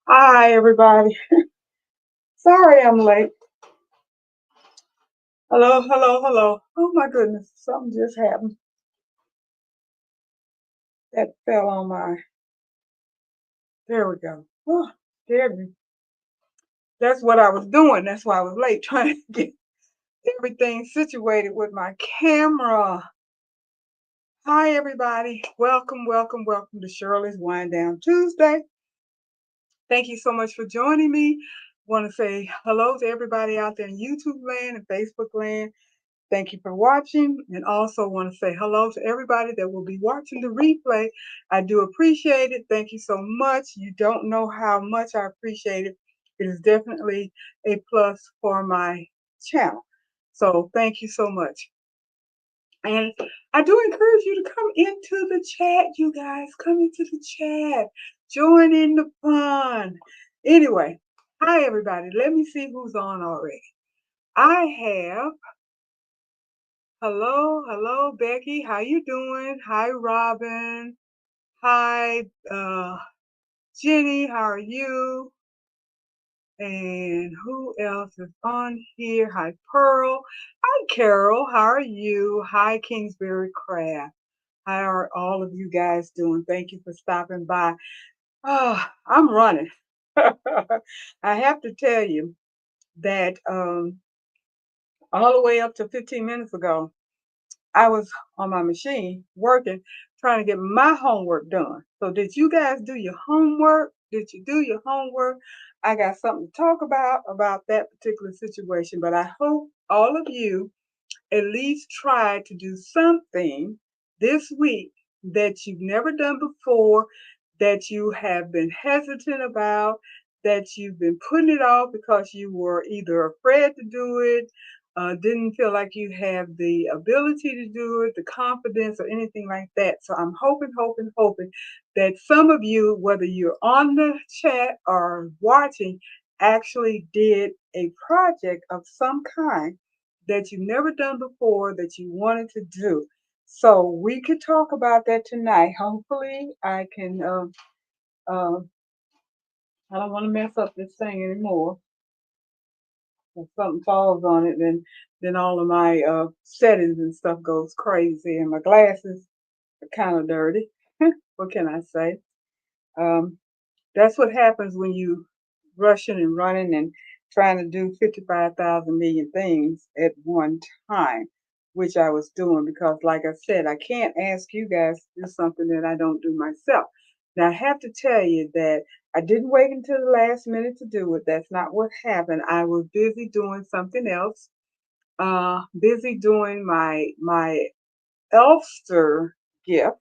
Hi, everybody. Sorry I'm late. Hello, hello, hello. Oh my goodness, something just happened that fell on my. There we go. Oh, scared me. That's what I was doing. That's why I was late, trying to get everything situated with my camera. Hi, everybody. Welcome, welcome, welcome to Shirley's Wind Down Tuesday. Thank you so much for joining me. Want to say hello to everybody out there in YouTube land and Facebook land. Thank you for watching, and also want to say hello to everybody that will be watching the replay. I do appreciate it. Thank you so much. You don't know how much I appreciate it. It is definitely a plus for my channel. So thank you so much. And I do encourage you to come into the chat, you guys. Come into the chat. Join in the fun. Anyway, hi everybody. Let me see who's on already. I have hello, Becky. How you doing? Hi, Robin. Hi, Jenny. How are you? And who else is on here? Hi, Pearl. Hi, Carol. How are you? Hi, Kingsbury Craft. How are all of you guys doing? Thank you for stopping by. I'm running. I have to tell you that all the way up to 15 minutes ago, I was on my machine working, trying to get my homework done. So, did you guys do your homework? Did you do your homework? I got something to talk about that particular situation, but I hope all of you at least try to do something this week that you've never done before, that you have been hesitant about, that you've been putting it off because you were either afraid to do it, didn't feel like you have the ability to do it, the confidence, or anything like that. So I'm hoping that some of you, whether you're on the chat or watching, actually did a project of some kind that you've never done before that you wanted to do. So we could talk about that tonight. Hopefully, I can. Uh, I don't want to mess up this thing anymore. If something falls on it, then all of my settings and stuff goes crazy, and my glasses are kind of dirty. What can I say? Um, that's what happens when you rushing and running and trying to do 55,000 million things at one time, which I was doing because, like I said, I can't ask you guys to do something that I don't do myself. Now, I have to tell you that I didn't wait until the last minute to do it. That's not what happened. I was busy doing something else, busy doing my Elster gift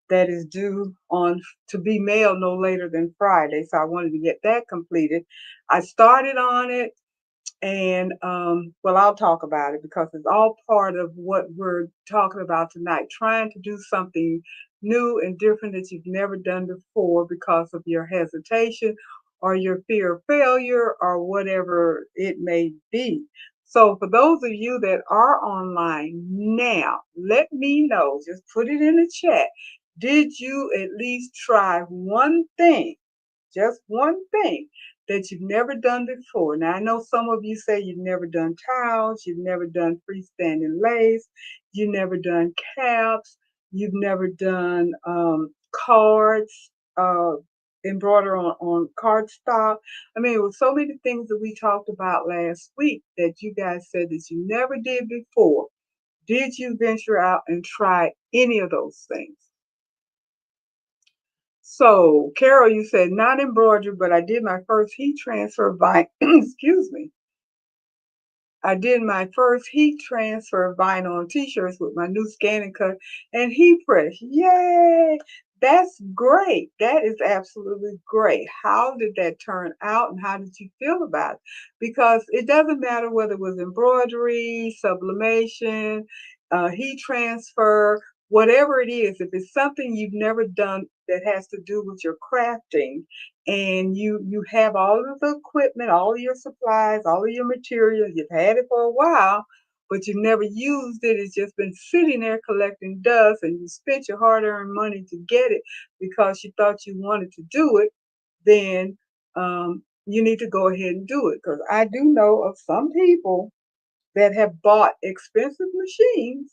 that is due on to be mailed no later than Friday. So I wanted to get that completed. I started on it, and well, I'll talk about it because it's all part of what we're talking about tonight. Trying to do something new and different that you've never done before because of your hesitation or your fear of failure or whatever it may be. So, for those of you that are online now, let me know. Just put it in the chat. Did you at least try one thing, just one thing that you've never done before? Now, I know some of you say you've never done towels, you've never done freestanding lace, you've never done caps, you've never done cards, embroider on cardstock. I mean, it was so many things that we talked about last week that you guys said that you never did before. Did you venture out and try any of those things? So, Carol, you said not embroidery, but I did my first heat transfer excuse me. I did my first heat transfer vinyl on t-shirts with my new scan and cut and heat press. Yay! That's great. That is absolutely great. How did that turn out and how did you feel about it? Because it doesn't matter whether it was embroidery, sublimation, heat transfer, whatever it is, if it's something you've never done that has to do with your crafting, and you have all of the equipment, all of your supplies, all of your materials, you've had it for a while, but you've never used it. It's just been sitting there collecting dust, and you spent your hard-earned money to get it because you thought you wanted to do it. Then you need to go ahead and do it, because I do know of some people that have bought expensive machines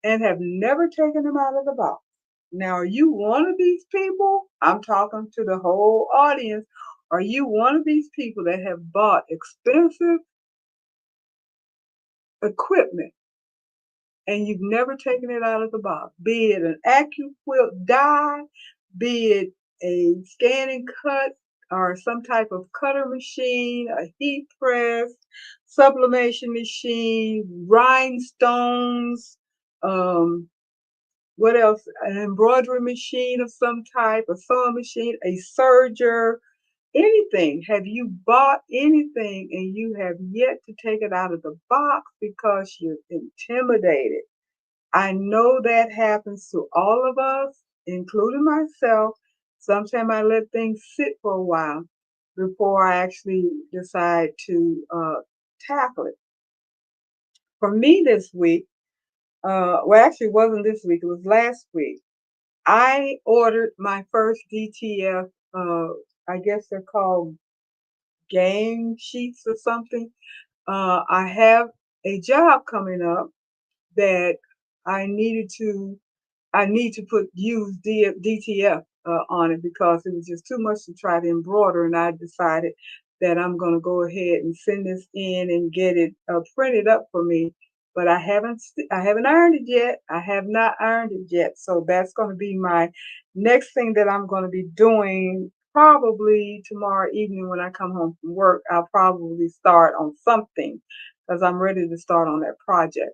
and have never taken them out of the box. Now, are you one of these people? I'm talking to the whole audience. Are you one of these people that have bought expensive equipment and you've never taken it out of the box? Be it an AccuQuilt die, be it a scan and cut or some type of cutter machine, a heat press, sublimation machine, rhinestones, um, what else? An embroidery machine of some type, a sewing machine, a serger, anything. Have you bought anything and you have yet to take it out of the box because you're intimidated? I know that happens to all of us, including myself. Sometimes I let things sit for a while before I actually decide to tackle it. For me this week, well, actually, it wasn't this week, it was last week. I ordered my first DTF, I guess they're called game sheets or something. I have a job coming up that I needed to I need to use DTF on it because it was just too much to try to embroider, and I decided that I'm going to go ahead and send this in and get it printed up for me. But I haven't ironed it yet. I have not ironed it yet, so that's going to be my next thing that I'm going to be doing. Probably tomorrow evening when I come home from work, I'll probably start on something because I'm ready to start on that project.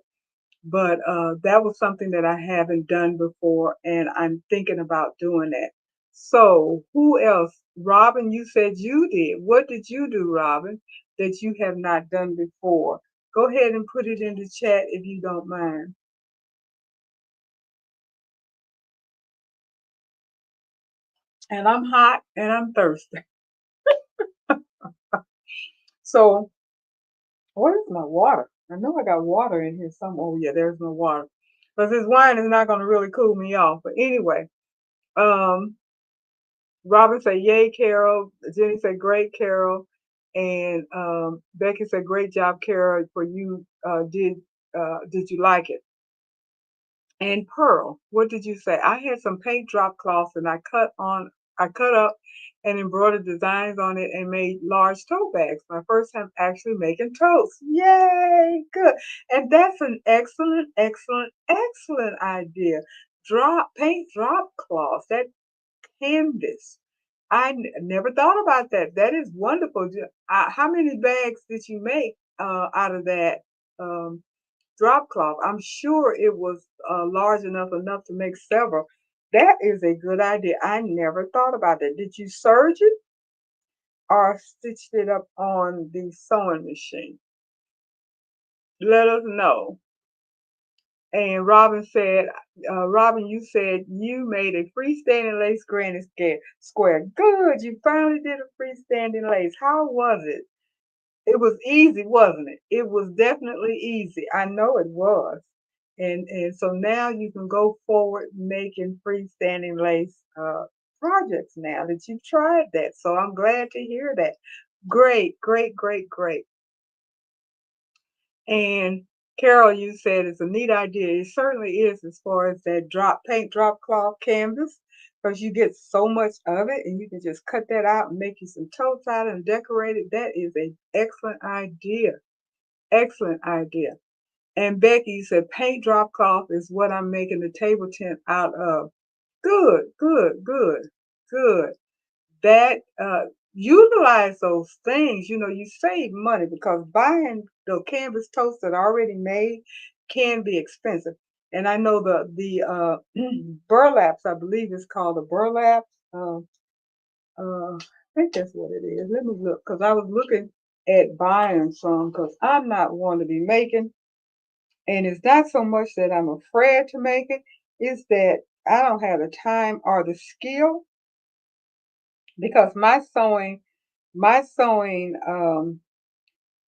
But that was something that I haven't done before, and I'm thinking about doing that. So, who else? Robin, you said you did. What did you do, Robin, that you have not done before? Go ahead and put it in the chat if you don't mind. And I'm hot and I'm thirsty. So, where's my water? I know I got water in here somewhere. Oh, yeah, there's no water. Because this wine is not going to really cool me off. But anyway, um, Robin said, "Yay, Carol." Jenny said, "Great, Carol." And Becky said, "Great job, Carol. For you, did you like it?" And Pearl, what did you say? I had some paint drop cloths and I cut up and embroidered designs on it and made large tote bags. My first time actually making totes. Yay, good. And that's an excellent, excellent, excellent idea. Paint drop cloths. That canvas. Never thought about that. That is wonderful. How many bags did you make out of that drop cloth? I'm sure it was large enough to make several. That is a good idea. I never thought about that. Did you serge it or stitched it up on the sewing machine? Let us know. And Robin, you said you made a freestanding lace granny square. Good, you finally did a freestanding lace. How was it? It was easy, wasn't it? It was definitely easy. I know it was. And so now you can go forward making freestanding lace projects now that you've tried that. So I'm glad to hear that. Great, great, great, great. And Carol, you said it's a neat idea. It certainly is as far as that paint drop cloth canvas, because you get so much of it and you can just cut that out and make you some totes out and decorate it. That is an excellent idea. Excellent idea. And Becky said paint drop cloth is what I'm making the table tent out of. Good, good, good, good. That utilize those things. You save money because buying the canvas totes that are already made can be expensive. And I know the burlaps, I believe it's called a burlap. I think that's what it is. Let me look because I was looking at buying some because I'm not one to be making. And it's not so much that I'm afraid to make it, it's that I don't have the time or the skill because my sewing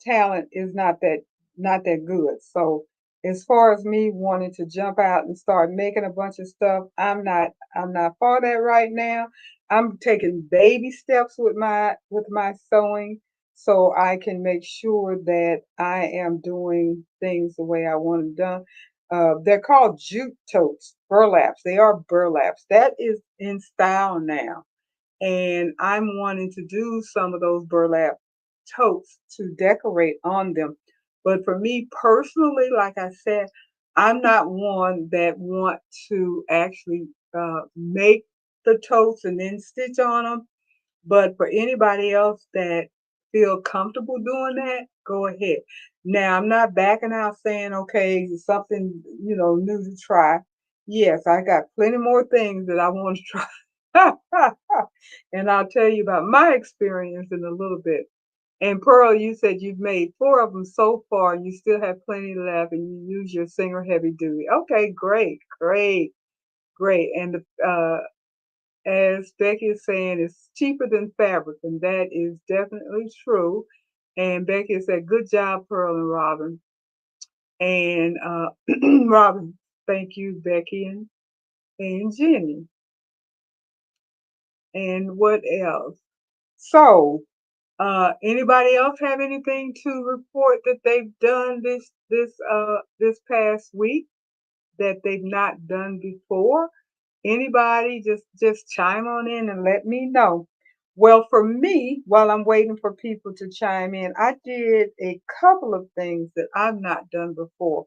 talent is not that good. So as far as me wanting to jump out and start making a bunch of stuff, I'm not for that right now. I'm taking baby steps with my sewing so I can make sure that I am doing things the way I want them done. They're called jute totes, burlaps. They are burlaps. That is in style now, and I'm wanting to do some of those burlap totes to decorate on them. But for me personally, like I said, I'm not one that want to actually make the totes and then stitch on them. But for anybody else that feel comfortable doing that, go ahead. Now, I'm not backing out saying, okay, something, new to try. Yes, I got plenty more things that I want to try. And I'll tell you about my experience in a little bit. And Pearl, you said you've made 4 of them so far, and you still have plenty left, and you use your Singer Heavy Duty. Okay, great, great, great. And as Becky is saying, it's cheaper than fabric, and that is definitely true. And Becky said, "Good job, Pearl and Robin." And Robin, thank you, Becky and Jenny. And what else? So, anybody else have anything to report that they've done this past week that they've not done before? Anybody just chime on in and let me know. Well, for me, while I'm waiting for people to chime in, I did a couple of things that I've not done before.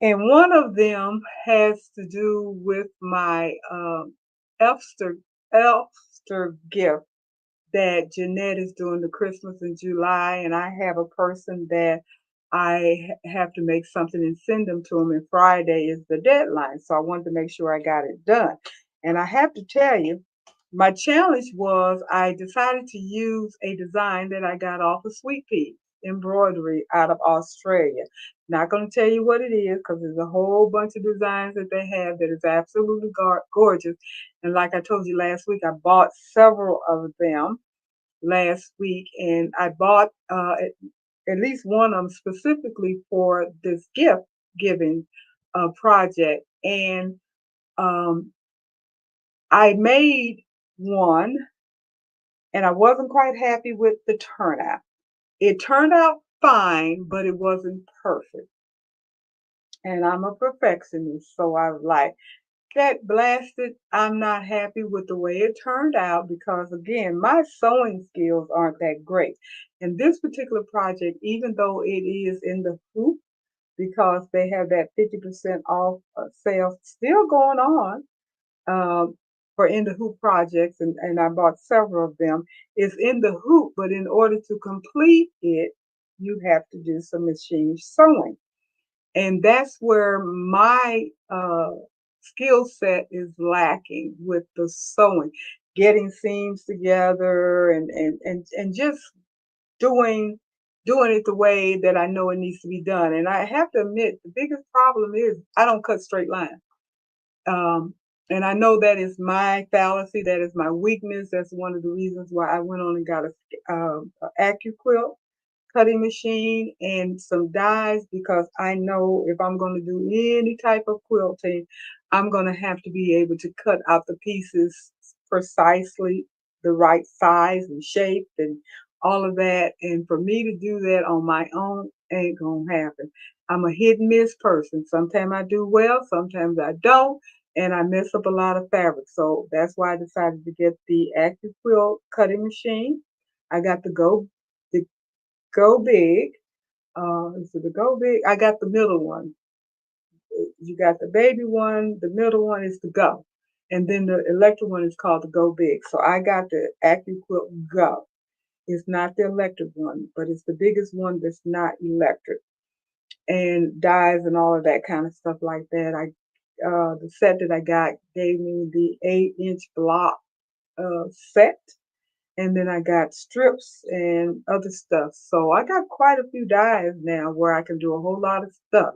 And one of them has to do with my Elster Elster gift that Jeanette is doing the Christmas in July, and I have a person that have to make something and send them to them, and Friday is the deadline. So I wanted to make sure I got it done. And I have to tell you, my challenge was I decided to use a design that I got off of Sweet Pea embroidery out of Australia. Not going to tell you what it is because there's a whole bunch of designs that they have that is absolutely gorgeous. And like I told you last week, I bought several of them last week, and I bought at least one of them specifically for this gift giving project. And um, I made one, and I wasn't quite happy with the turnout. It turned out fine, but it wasn't perfect. And I'm a perfectionist, so I was like, get blasted. I'm not happy with the way it turned out because, again, my sewing skills aren't that great. And this particular project, even though it is in the hoop, because they have that 50% off sale still going on for in the hoop projects, and I bought several of them. It's in the hoop, but in order to complete it, you have to do some machine sewing. And that's where my skill set is lacking with the sewing, getting seams together and just doing doing it the way that I know it needs to be done. And I have to admit, the biggest problem is I don't cut straight lines. Um, and I know that is my fallacy. That is my weakness. That's one of the reasons why I went on and got a AccuQuilt cutting machine and some dies because I know if I'm going to do any type of quilting, I'm going to have to be able to cut out the pieces precisely the right size and shape and all of that. And for me to do that on my own ain't going to happen. I'm a hit and miss person. Sometimes I do well, sometimes I don't, and I mess up a lot of fabric. So that's why I decided to get the AccuQuilt cutting machine. I got the Go Big. Is it the Go Big? I got the middle one. You got the baby one. The middle one is the Go, and then the electric one is called the Go Big. So I got the AccuQuilt Go. It's not the electric one, but it's the biggest one that's not electric, and dies and all of that kind of stuff like that. The set that I got gave me the 8-inch block set, and then I got strips and other stuff. So I got quite a few dies now where I can do a whole lot of stuff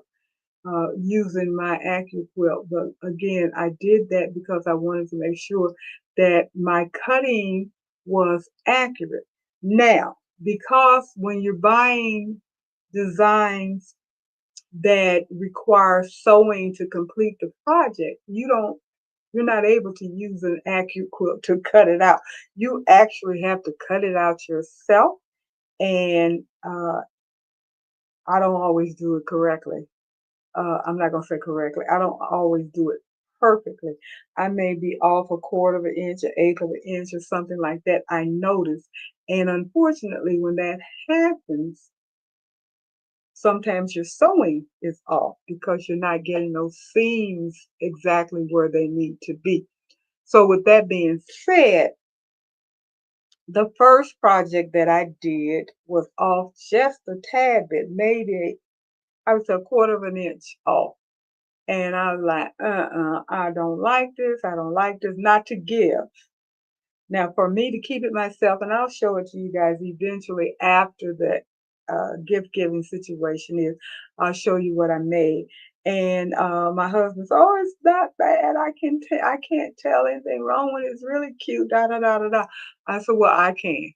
using my AccuQuilt. But again, I did that because I wanted to make sure that my cutting was accurate. Now, because when you're buying designs that require sewing to complete the project, you're not able to use an accurate quilt to cut it out. You actually have to cut it out yourself, and I don't always do it correctly. I'm not gonna say correctly. I don't always do it perfectly. I may be off a quarter of an inch, an eighth of an inch, or something like that. I notice, and unfortunately, when that happens, sometimes your sewing is off because you're not getting those seams exactly where they need to be. So, with that being said, the first project that I did was off just a tad bit, maybe I would say a quarter of an inch off. And I was like, I don't like this. I don't like this. Not to give. Now, for me to keep it myself, and I'll show it to you guys eventually after the gift giving situation is, I'll show you what I made. And my husband said, "Oh, it's not bad. I can't tell anything wrong with it. It's really cute." Da da da da da. I said, "Well, I can."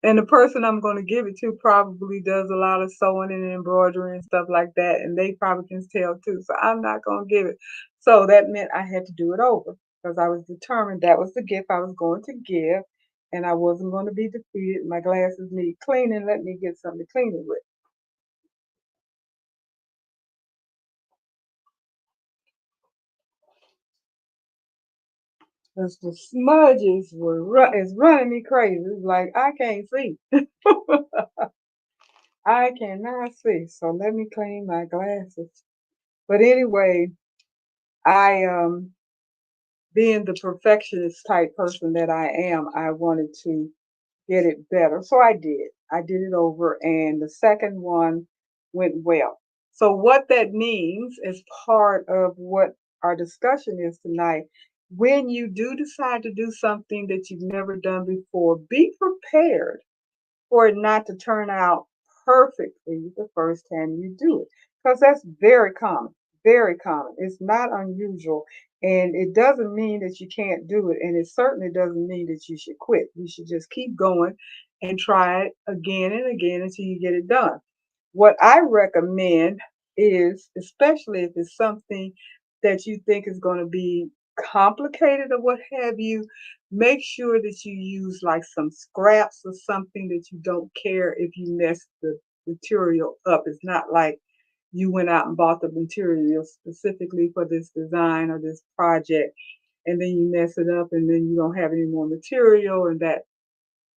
And the person I'm going to give it to probably does a lot of sewing and embroidery and stuff like that, and they probably can tell too. So I'm not going to give it. So that meant I had to do it over because I was determined that was the gift I was going to give, and I wasn't going to be defeated. My glasses need cleaning. Let me get something to clean it with. Because the smudges is running me crazy. It's like I can't see. I cannot see. So let me clean my glasses. But anyway, I being the perfectionist type person that I am, I wanted to get it better. So I did. I did it over, and the second one went well. So, what that means as part of what our discussion is tonight, when you do decide to do something that you've never done before, be prepared for it not to turn out perfectly the first time you do it. Because that's very common, very common. It's not unusual. And it doesn't mean that you can't do it. And it certainly doesn't mean that you should quit. You should just keep going and try it again and again until you get it done. What I recommend is, especially if it's something that you think is going to be complicated or what have you, make sure that you use like some scraps or something that you don't care if you mess the material up. It's not like you went out and bought the material specifically for this design or this project and then you mess it up and then you don't have any more material and that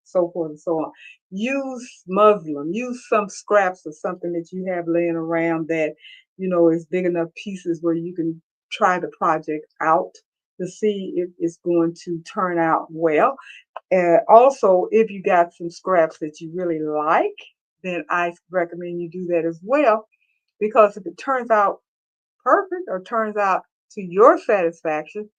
so forth and so on. Use muslin, use some scraps or something that you have laying around that, is big enough pieces where you can try the project out to see if it's going to turn out well. Also, if you got some scraps that you really like, then I recommend you do that as well. Because if it turns out perfect or turns out to your satisfaction,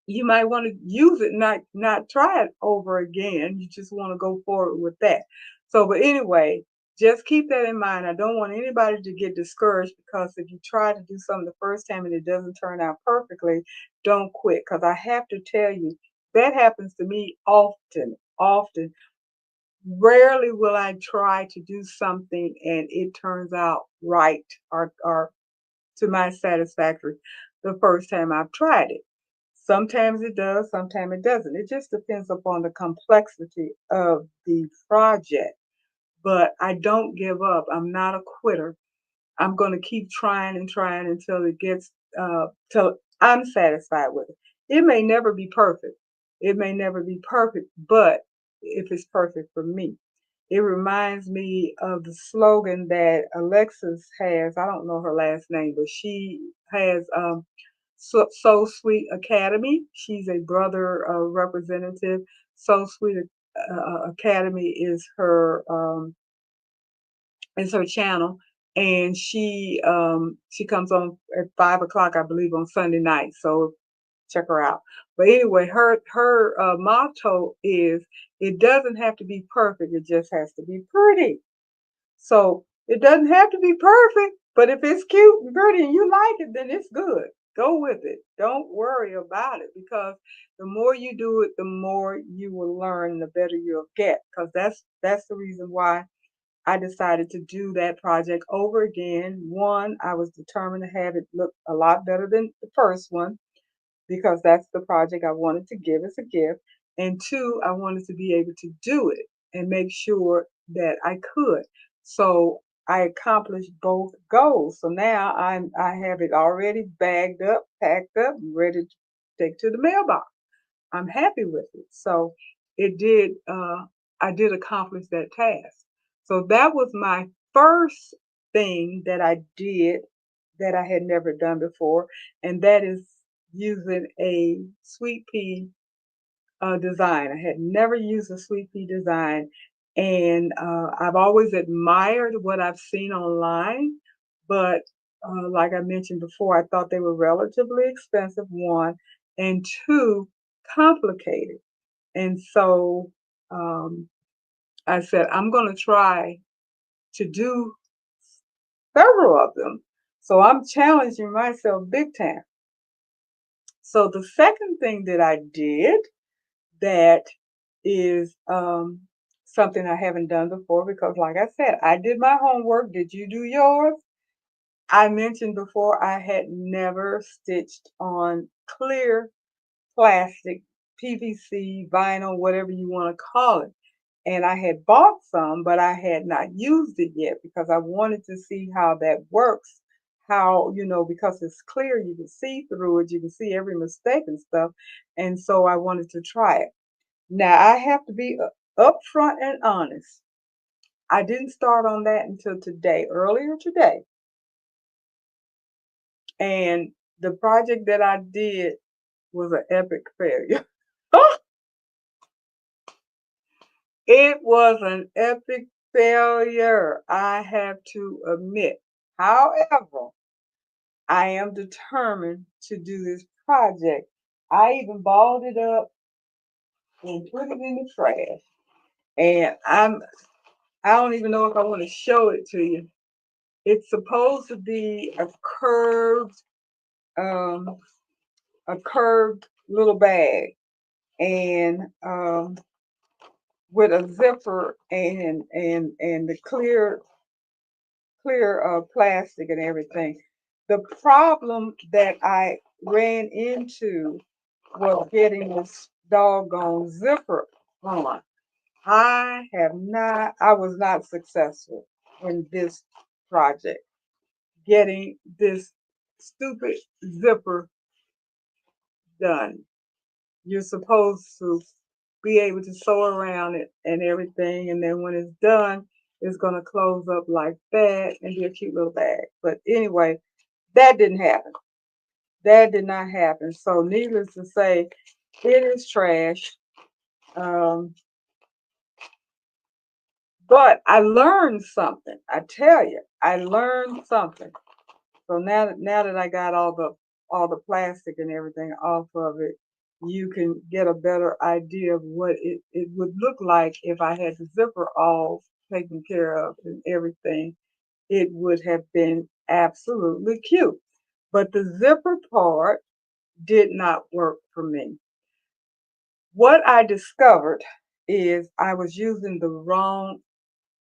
you might want to use it, not try it over again. You just want to go forward with that. So, but anyway, just keep that in mind. I don't want anybody to get discouraged because if you try to do something the first time and it doesn't turn out perfectly, don't quit. Because I have to tell you, that happens to me often, often. Rarely will I try to do something and it turns out right or to my satisfactory the first time I've tried it. Sometimes it does, sometimes it doesn't. It just depends upon the complexity of the project. But I don't give up. I'm not a quitter. I'm going to keep trying and trying until it gets till I'm satisfied with it. It may never be perfect. It may never be perfect, but if it's perfect for me, it reminds me of the slogan that Alexis has. I don't know her last name, but she has So Sweet Academy. She's a brother representative. So Sweet Academy is her channel, and she comes on at 5 o'clock, I believe, on Sunday night. So check her out. But anyway, her motto is it doesn't have to be perfect, it just has to be pretty. So it doesn't have to be perfect, but if it's cute and pretty and you like it, then it's good. Go with it. Don't worry about it because the more you do it, the more you will learn, the better you'll get. Because that's the reason why I decided to do that project over again. One, I was determined to have it look a lot better than the first one because that's the project I wanted to give as a gift. And two, I wanted to be able to do it and make sure that I could. So I accomplished both goals. So now I have it already bagged up, packed up, ready to take to the mailbox. I'm happy with it. So it did I did accomplish that task. So that was my first thing that I did that I had never done before, and that is using a sweet pea design. I had never used a sweet pea design, and I've always admired what I've seen online, but like I mentioned before, I thought they were relatively expensive, one, and two, complicated. And so um, I said, I'm going to try to do several of them. So I'm challenging myself big time. So the second thing that I did that is something I haven't done before because, like I said, I did my homework. Did you do yours? I mentioned before I had never stitched on clear plastic, PVC, vinyl, whatever you want to call it. And I had bought some, but I had not used it yet because I wanted to see how that works. How, because it's clear, you can see through it, you can see every mistake and stuff. And so I wanted to try it. Now, I have to be upfront and honest. I didn't start on that until today, earlier today. And the project that I did was an epic failure. It was an epic failure, I have to admit. However, I am determined to do this project. I even balled it up and put it in the trash. And I don't even know if I want to show it to you. It's supposed to be um, a curved little bag, and with a zipper and the clear plastic and everything. The problem that I ran into was getting this doggone zipper on. I was not successful in this project getting this stupid zipper done. You're supposed to be able to sew around it and everything, and then when it's done, it's going to close up like that and be a cute little bag. But anyway, that didn't happen. That did not happen. So, needless to say, it is trash. Um, but I learned something. I tell you, I learned something. So now that I got all the plastic and everything off of it, you can get a better idea of what it would look like if I had the zipper all taken care of and everything. It would have been absolutely cute. But the zipper part did not work for me. What I discovered is I was using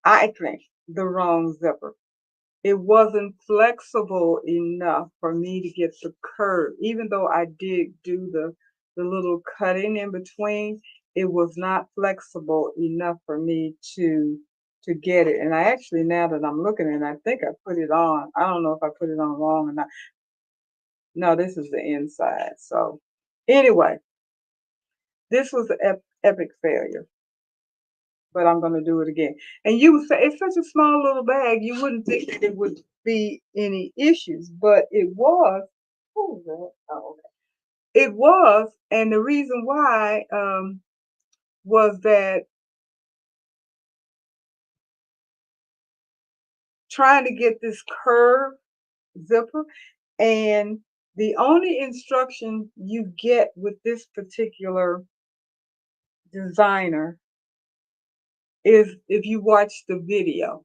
I think, the wrong zipper. It wasn't flexible enough for me to get the curve. Even though I did do the little cutting in between, it was not flexible enough for me to get it. And I actually, now that I'm looking at it, I think I put it on. I don't know if I put it on wrong or not. No, this is the inside. So anyway, this was an epic failure, but I'm going to do it again. And you would say it's such a small little bag, you wouldn't think it would be any issues, but it was. What was that? Oh, okay. It was, and the reason why was that trying to get this curve zipper, and the only instruction you get with this particular designer is if you watch the video,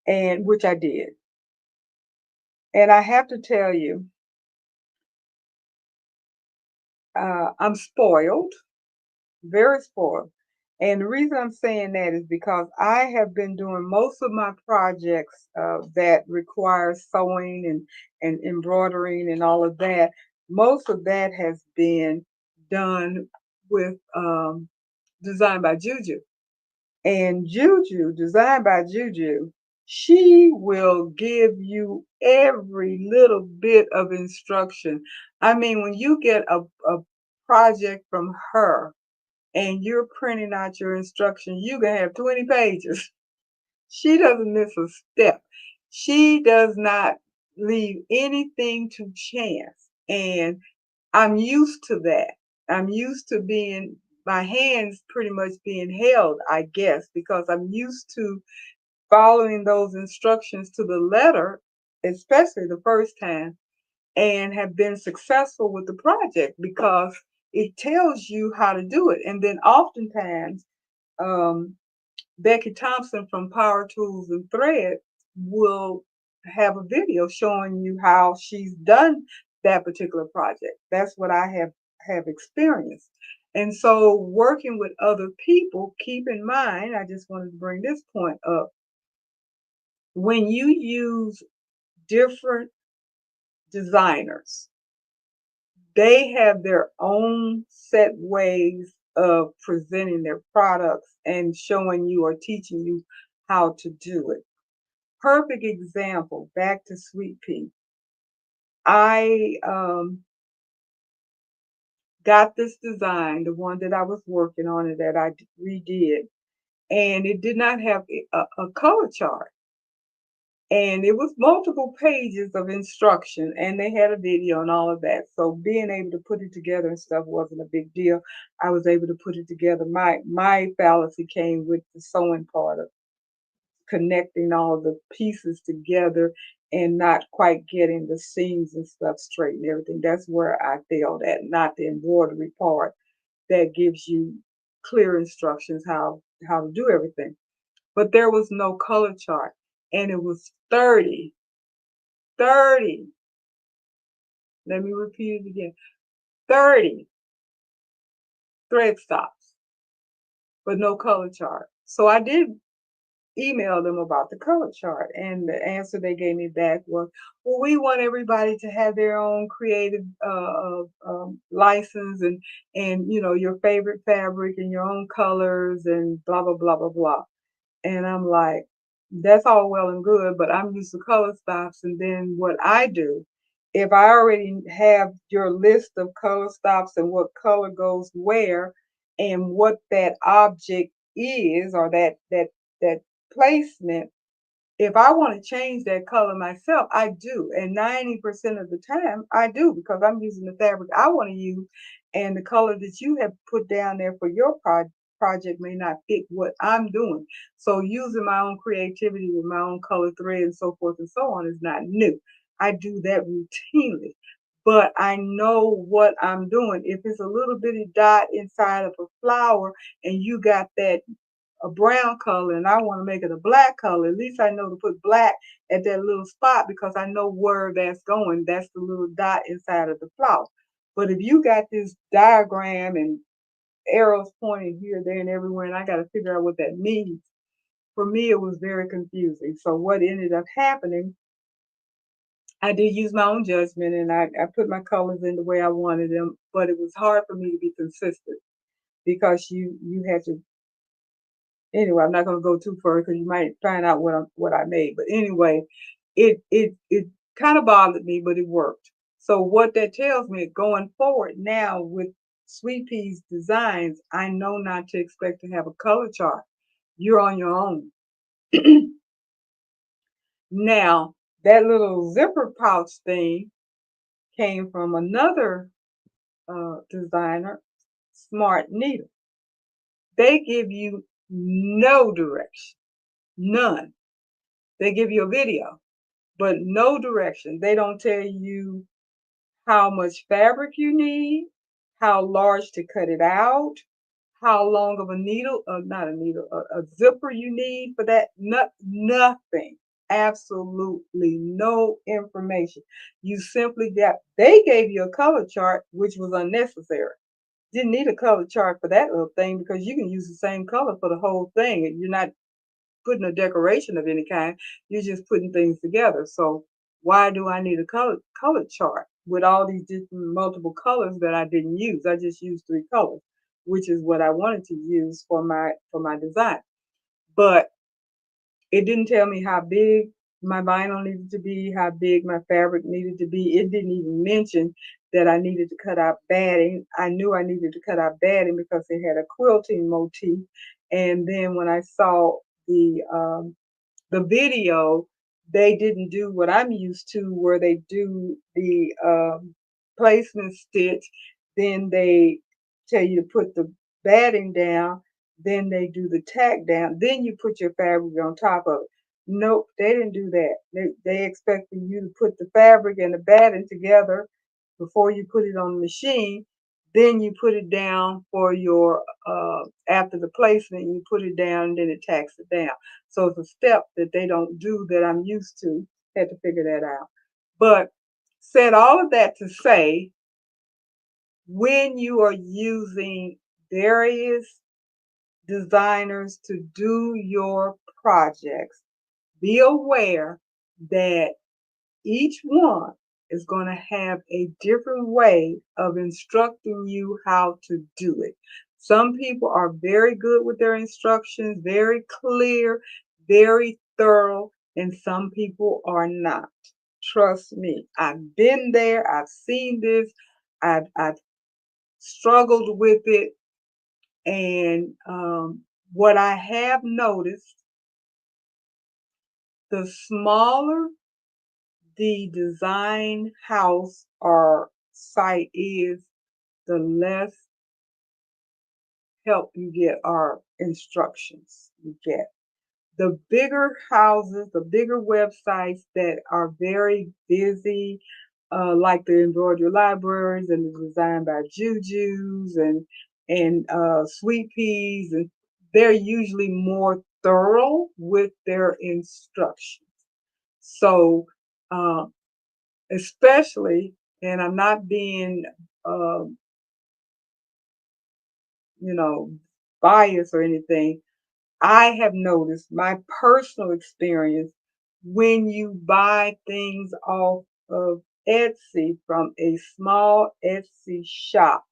and which I did. And I have to tell you, I'm spoiled, very spoiled. And the reason I'm saying that is because I have been doing most of my projects that require sewing and embroidering and all of that. Most of that has been done with designed by Juju. And Juju, designed by Juju, she will give you every little bit of instruction. I mean, when you get a project from her, and you're printing out your instructions, you can have 20 pages. She doesn't miss a step. She does not leave anything to chance. And I'm used to that. I'm used to being, my hands pretty much being held, I guess, because I'm used to following those instructions to the letter, especially the first time, and have been successful with the project because it tells you how to do it. And then oftentimes, um, Becky Thompson from Power Tools and Thread will have a video showing you how she's done that particular project. That's what I have experienced. And so working with other people, keep in mind, I just wanted to bring this point up. When you use different designers, they have their own set ways of presenting their products and showing you or teaching you how to do it. Perfect example, back to Sweet Pea. I got this design, the one that I was working on and that I redid, and it did not have a color chart. And it was multiple pages of instruction, and they had a video and all of that. So being able to put it together and stuff wasn't a big deal. I was able to put it together. My fallacy came with the sewing part of connecting all the pieces together and not quite getting the seams and stuff straight and everything. That's where I failed at, not the embroidery part that gives you clear instructions how to do everything. But there was no color chart, and it was 30. Let me repeat it again. 30 thread stops, but no color chart. So I did email them about the color chart, and the answer they gave me back was, well, we want everybody to have their own creative license and your favorite fabric and your own colors and blah blah blah blah blah. And I'm like, that's all well and good, but I'm used to color stops. And then what I do, if I already have your list of color stops and what color goes where and what that object is, or that placement, if I want to change that color myself, I do. And 90% of the time, I do because I'm using the fabric I want to use. And the color that you have put down there for your project may not fit what I'm doing. So using my own creativity with my own color thread and so forth and so on is not new. I do that routinely. But I know what I'm doing. If it's a little bitty dot inside of a flower and you got that a brown color and I want to make it a black color, at least I know to put black at that little spot because I know where that's going. That's the little dot inside of the flower. But if you got this diagram and arrows pointing here, there, and everywhere, and I got to figure out what that means, for me, it was very confusing. So what ended up happening, I did use my own judgment and I put my colors in the way I wanted them, but it was hard for me to be consistent because you had to. Anyway, I'm not going to go too far because you might find out what I made. But anyway, it kind of bothered me, but it worked. So what that tells me going forward now with Sweet Pea's designs, I know not to expect to have a color chart. You're on your own. Now that little zipper pouch thing came from another designer, Smart Needle. They give you no direction, none. They give you a video, but no direction. They don't tell you how much fabric you need, how large to cut it out, how long of a needle, not a needle, a zipper you need for that. Nothing. Absolutely no information. You simply they gave you a color chart, which was unnecessary. Didn't need a color chart for that little thing because you can use the same color for the whole thing. And you're not putting a decoration of any kind. You're just putting things together. So why do I need a color chart with all these different multiple colors that I didn't use? I just used three colors, which is what I wanted to use for my design. But it didn't tell me how big my vinyl needed to be, how big my fabric needed to be. It didn't even mention that I needed to cut out batting. I knew I needed to cut out batting because it had a quilting motif. And then when I saw the video, they didn't do what I'm used to, where they do the placement stitch, then they tell you to put the batting down, then they do the tack down, then you put your fabric on top of it. Nope, they didn't do that. They expected you to put the fabric and the batting together before you put it on the machine. Then you put it down for your after the placement, you put it down and then it tacks it down. So it's a step that they don't do that I'm used to. Had to figure that out. But said all of that to say, when you are using various designers to do your projects, be aware that each one is going to have a different way of instructing you how to do it. Some people are very good with their instructions, very clear, very thorough, and some people are not. Trust me, I've been there, I've seen this, I've struggled with it, and what I have noticed, the smaller the design house or site is, the less help you get or instructions you get. The bigger houses, the bigger websites that are very busy, like the embroidery libraries and the design by Juju's and Sweet Peas, and they're usually more thorough with their instructions. So, uh, especially, and I'm not being, um, you know, biased or anything. I have noticed my personal experience when you buy things off of Etsy from a small Etsy shop,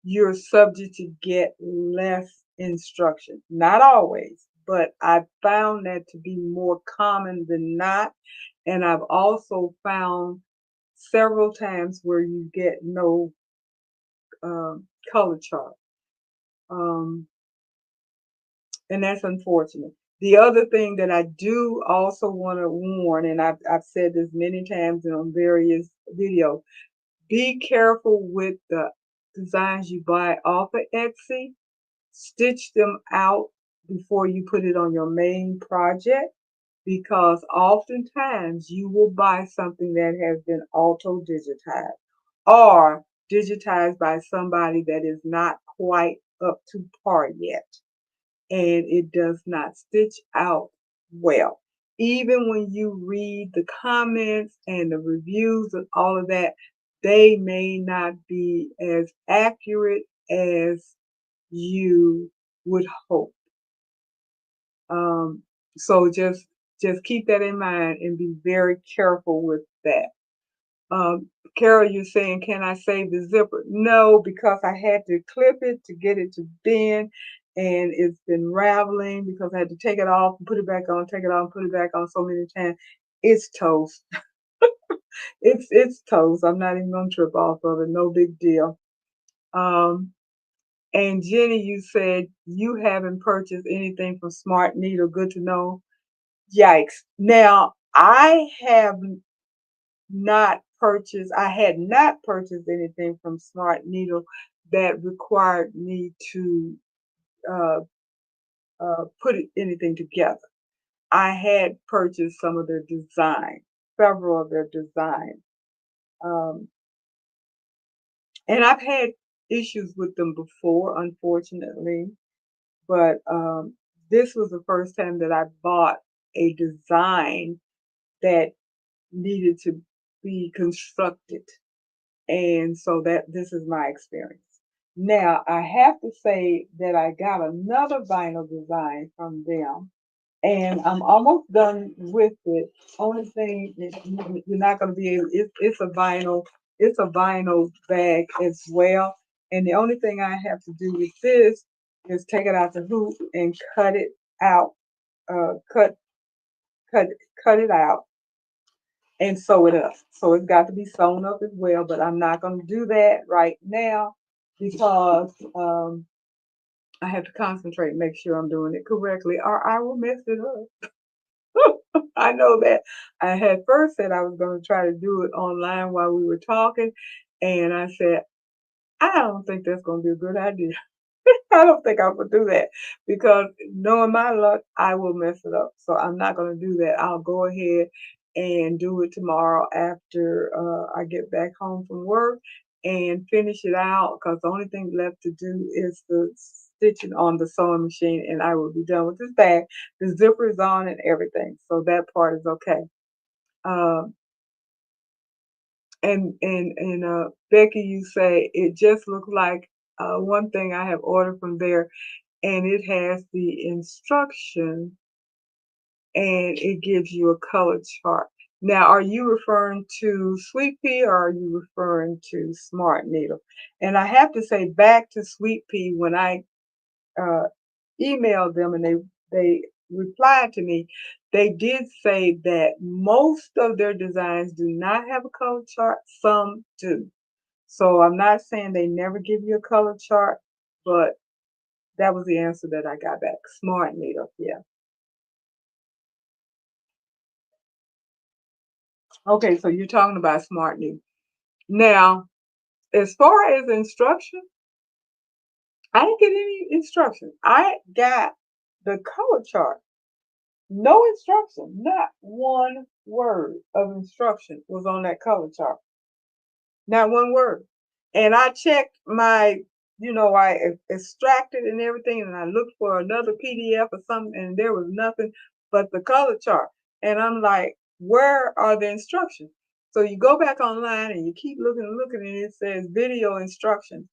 you're subject to get less instruction. Not always, but I've found that to be more common than not. And I've also found several times where you get no color chart. Um, and that's unfortunate. The other thing that I do also want to warn, and I've said this many times and on various videos, be careful with the designs you buy off of Etsy. Stitch them out before you put it on your main project, because oftentimes you will buy something that has been auto digitized or digitized by somebody that is not quite up to par yet, and it does not stitch out well. Even when you read the comments and the reviews and all of that, they may not be as accurate as you would hope. Um, so just keep that in mind and be very careful with that. Carol, you're saying, can I save the zipper? No, because I had to clip it to get it to bend, and it's been raveling because I had to take it off and put it back on, take it off, and put it back on so many times. It's toast. It's toast. I'm not even gonna trip off of it. No big deal. Um, and Jenny, you said you haven't purchased anything from Smart Needle. Good to know. Yikes. Now I have I had not purchased anything from Smart Needle that required me to uh, put anything together. I had purchased some of their design, several of their designs, um, and I've had issues with them before, unfortunately. But this was the first time that I bought a design that needed to be constructed. And so that this is my experience. Now, I have to say that I got another vinyl design from them, and I'm almost done with it. Only thing is you're not going to be able. It's a vinyl bag as well. And the only thing I have to do with this is take it out the hoop and cut it out. Uh, cut cut cut it out and sew it up. So it's got to be sewn up as well. But I'm not going to do that right now because I have to concentrate and make sure I'm doing it correctly, or I will mess it up. I know that. I had first said I was going to try to do it online while we were talking, and I said, I don't think that's going to be a good idea. I don't think I would do that because knowing my luck, I will mess it up. So I'm not going to do that. I'll go ahead and do it tomorrow after I get back home from work and finish it out because the only thing left to do is the stitching on the sewing machine and I will be done with this bag. The zipper is on and everything. So that part is okay. Um, and Becky, you say it just looked like one thing I have ordered from there and it has the instruction and it gives you a color chart. Now, are you referring to Sweet Pea or are you referring to Smart Needle? And I have to say back to Sweet Pea when I uh, emailed them and they replied to me, they did say that most of their designs do not have a color chart. Some do. So I'm not saying they never give you a color chart, but that was the answer that I got back. Smart Needle, yeah. Okay, so you're talking about Smart Needle. Now, as far as instruction, I didn't get any instruction. I got the color chart. No instruction, not one word of instruction was on that color chart. Not one word. And I checked I extracted and everything, and I looked for another PDF or something, and there was nothing but the color chart. And I'm like, where are the instructions? So you go back online and you keep looking and looking, and it says video instructions.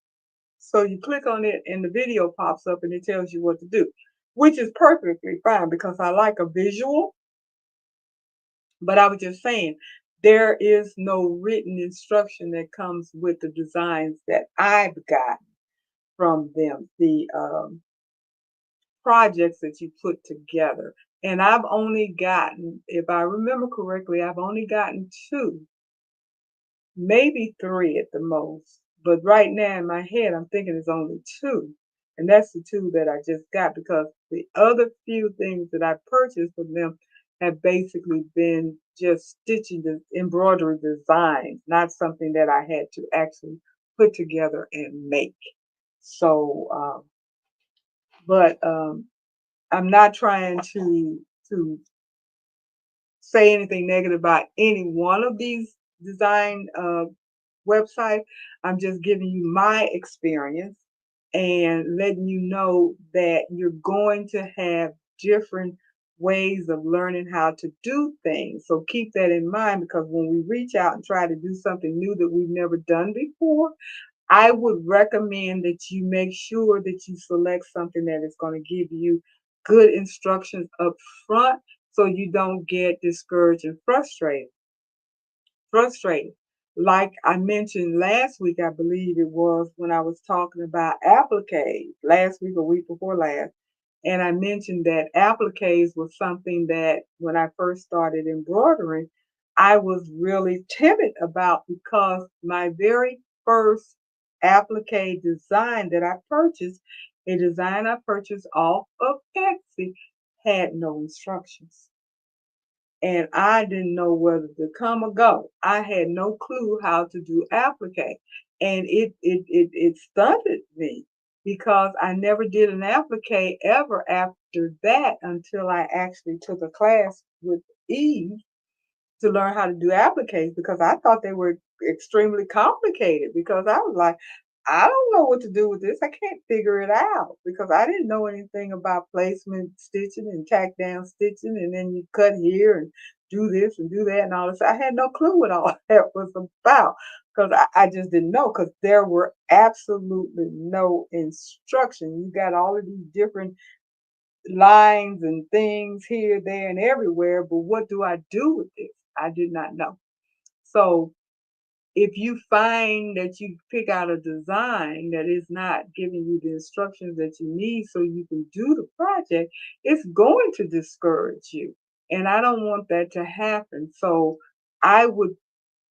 So you click on it, and the video pops up, and it tells you what to do, which is perfectly fine because I like a visual. But I was just saying, there is no written instruction that comes with the designs that I've got from them, the projects that you put together. And I've only gotten, if I remember correctly, I've only gotten two, maybe three at the most. But right now in my head, I'm thinking it's only two. And that's the two that I just got because the other few things that I purchased from them have basically been just stitching the embroidery designs, not something that I had to actually put together and make. So, but I'm not trying to say anything negative about any one of these design websites. I'm just giving you my experience and letting you know that you're going to have different ways of learning how to do things. So keep that in mind because when we reach out and try to do something new that we've never done before, I would recommend that you make sure that you select something that is going to give you good instructions up front so you don't get discouraged and frustrated. Like I mentioned last week, I believe it was when I was talking about appliques last week or week before last. And I mentioned that appliques was something that when I first started embroidering, I was really timid about because my very first applique design that I purchased, a design I purchased off of Etsy, had no instructions and I didn't know whether to come or go. I had no clue how to do applique, and it stunted me because I never did an applique ever after that until I actually took a class with Eve to learn how to do appliques because I thought they were extremely complicated because I was like, I don't know what to do with this. I can't figure it out because I didn't know anything about placement stitching and tack down stitching and then you cut here and do this and do that and all this. I had no clue what all that was about because I just didn't know because there were absolutely no instruction. You got all of these different lines and things here, there, and everywhere, but what do I do with this? I did not know. So if you find that you pick out a design that is not giving you the instructions that you need so you can do the project, it's going to discourage you. And I don't want that to happen. So I would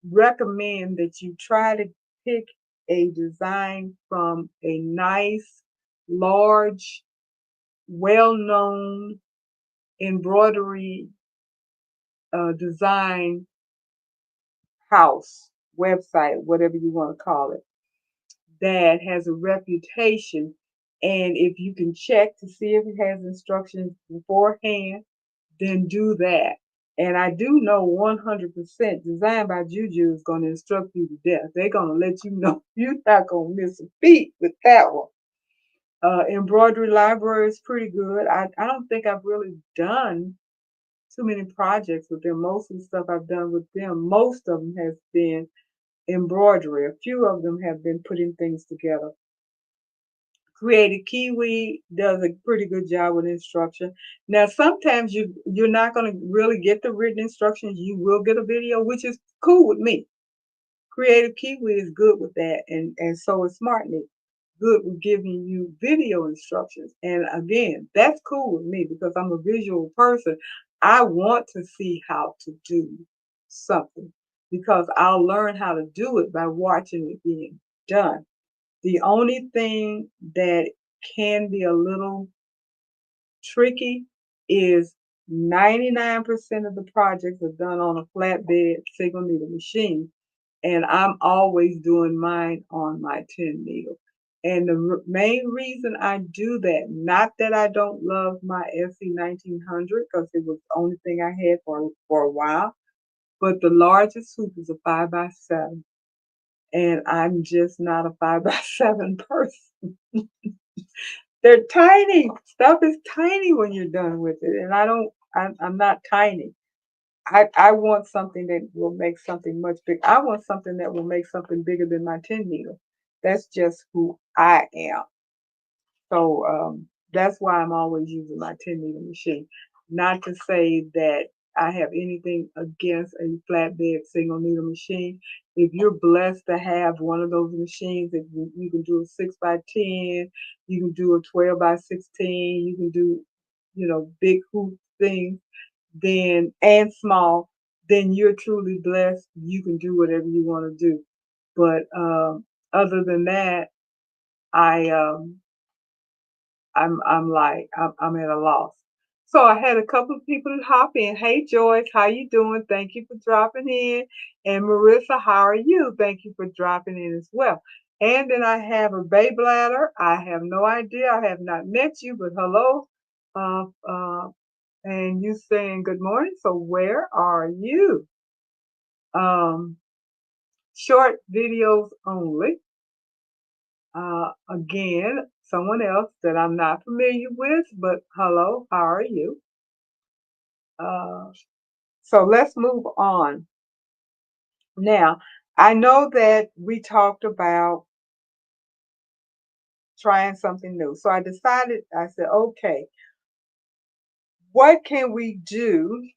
recommend that you try to pick a design from a nice, large, well known embroidery design house, website, whatever you want to call it, that has a reputation. And if you can check to see if it has instructions beforehand, then do that. And I do know 100% Design by Juju is going to instruct you to death. They're going to let you know you're not going to miss a beat with that one. Embroidery Library is pretty good. I don't think I've really done too many projects with them. Most of the stuff I've done with them, most of them has been embroidery. A few of them have been putting things together. Creative Kiwi does a pretty good job with instruction. Now, sometimes you're not going to really get the written instructions. You will get a video, which is cool with me. Creative Kiwi is good with that, and so is SmartNet. Good with giving you video instructions. And again, that's cool with me because I'm a visual person. I want to see how to do something because I'll learn how to do it by watching it being done. The only thing that can be a little tricky is 99% of the projects are done on a flatbed single needle machine, and I'm always doing mine on my 10 needle. And the main reason I do that, not that I don't love my SC 1900 because it was the only thing I had for a while, but the largest hoop is a 5x7, and I'm just not a 5x7 person. They're tiny. Stuff is tiny when you're done with it. And I'm not tiny. I want something that will make something much bigger. I want something that will make something bigger than my 10 needle. That's just who I am. So that's why I'm always using my 10 needle machine. Not to say that I have anything against a flatbed single needle machine. If you're blessed to have one of those machines that you can do a 6x10, you can do a 12x16, you can do, big hoop things, then and small, then you're truly blessed. You can do whatever you want to do. But other than that, I I'm at a loss. So I had a couple of people hop in. Hey Joyce, how you doing? Thank you for dropping in. And Marissa, how are you? Thank you for dropping in as well. And then I have a Bay Bladder. I have no idea. I have not met you, but hello. Uh, uh, and you saying good morning. So where are you? Um, Short videos only. Again, someone else that I'm not familiar with, but hello, how are you? Uh, so let's move on. Now, I know that we talked about trying something new. So I said, okay, what can we do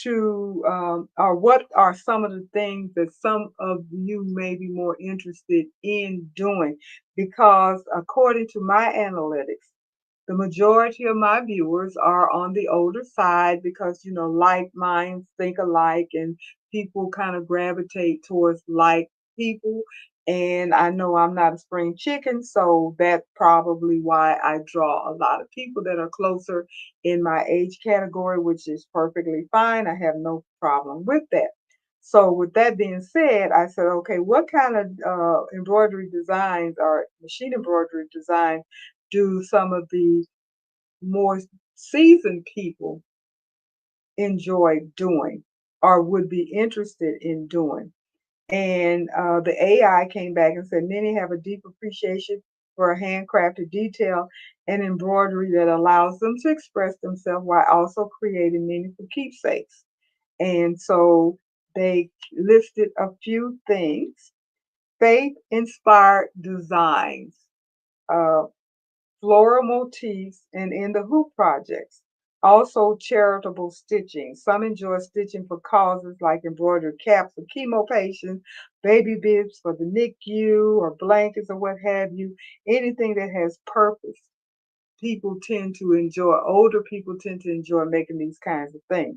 or what are some of the things that some of you may be more interested in doing? Because according to my analytics, the majority of my viewers are on the older side because, like minds think alike and people kind of gravitate towards like people. And I know I'm not a spring chicken, so that's probably why I draw a lot of people that are closer in my age category, which is perfectly fine. I have no problem with that. So, with that being said, I said, okay, what kind of embroidery designs or machine embroidery design do some of the more seasoned people enjoy doing or would be interested in doing? And the AI came back and said many have a deep appreciation for handcrafted detail and embroidery that allows them to express themselves while also creating meaningful keepsakes. And so they listed a few things: faith inspired designs, uh, floral motifs, and in the hoop projects. Also, charitable stitching. Some enjoy stitching for causes like embroidered caps for chemo patients, baby bibs for the NICU, or blankets or what have you. Anything that has purpose. People tend to enjoy, older people tend to enjoy making these kinds of things.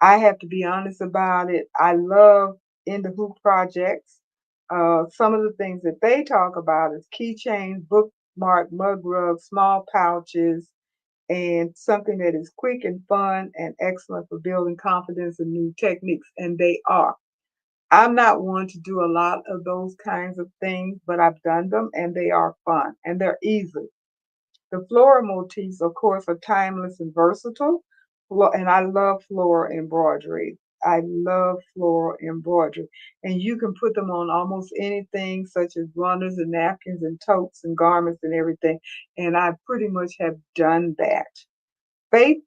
I have to be honest about it. I love in the hoop projects. Some of the things that they talk about is keychains, bookmark, mug rugs, small pouches, and something that is quick and fun and excellent for building confidence and new techniques. And they are. I'm not one to do a lot of those kinds of things, but I've done them and they are fun and they're easy. The floral motifs, of course, are timeless and versatile. And I love floral embroidery. I love floral embroidery. And you can put them on almost anything, such as runners and napkins and totes and garments and everything. And I pretty much have done that. Faith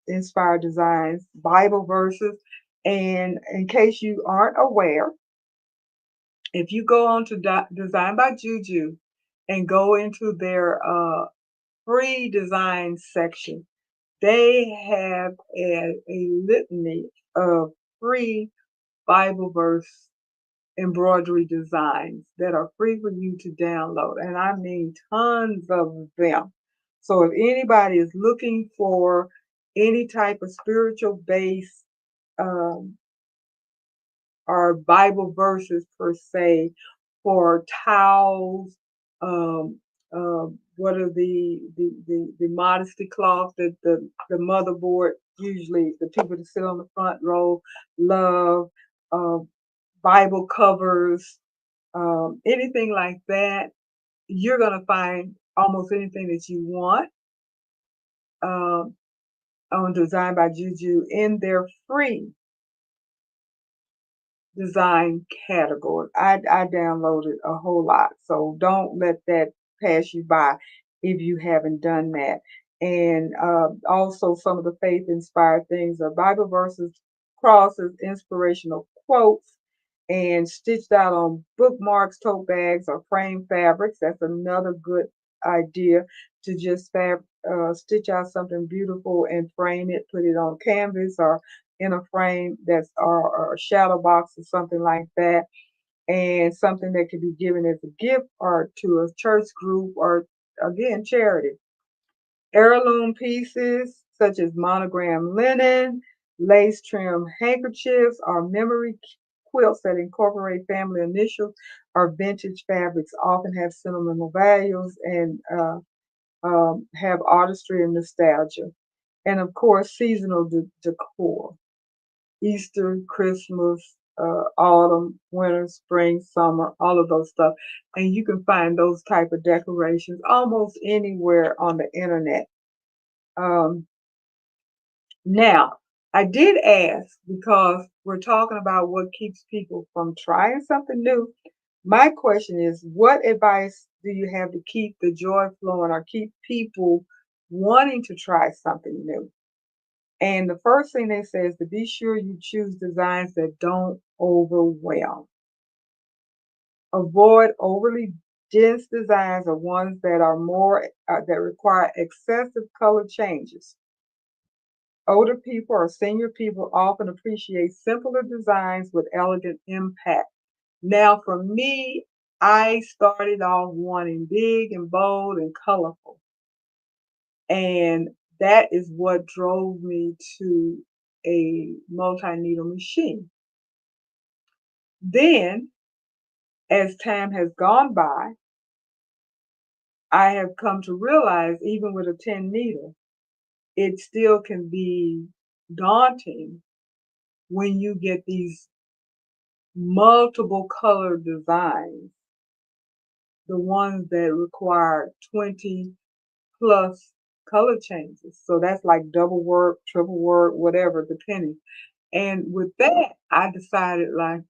inspired designs, Bible verses. And in case you aren't aware, if you go on to Design by Juju and go into their free design section, they have a litany of free Bible verse embroidery designs that are free for you to download. And I mean tons of them. So if anybody is looking for any type of spiritual base um, or Bible verses per se for towels. Um, what are the modesty cloth that the motherboard usually the people that sit on the front row love, uh, Bible covers, anything like that. You're gonna find almost anything that you want um, on Design by Juju in their free design category. I downloaded a whole lot, so don't let that pass you by if you haven't done that. And also, some of the faith inspired things are Bible verses, crosses, inspirational quotes, and stitched out on bookmarks, tote bags, or frame fabrics. That's another good idea to just stitch out something beautiful and frame it, put it on canvas or in a frame that's or a shadow box or something like that, and something that can be given as a gift or to a church group or again charity. Heirloom pieces such as monogram linen, lace trim handkerchiefs, or memory quilts that incorporate family initials or vintage fabrics often have sentimental values and have artistry and nostalgia. And of course, seasonal decor. Easter, Christmas, autumn, winter, spring, summer, all of those stuff. And you can find those type of decorations almost anywhere on the internet. Um, Now, I did ask because we're talking about what keeps people from trying something new. My question is, what advice do you have to keep the joy flowing or keep people wanting to try something new? And the first thing they say is to be sure you choose designs that don't overwhelm. Avoid overly dense designs or ones that are more that require excessive color changes. Older people or senior people often appreciate simpler designs with elegant impact. Now, for me, I started off wanting big and bold and colorful. And that is what drove me to a multi-needle machine. Then, as time has gone by, I have come to realize even with a 10 needle, it still can be daunting when you get these multiple color designs, the ones that require 20 plus color changes. So that's like double work, triple work, whatever, depending. And with that, I decided like,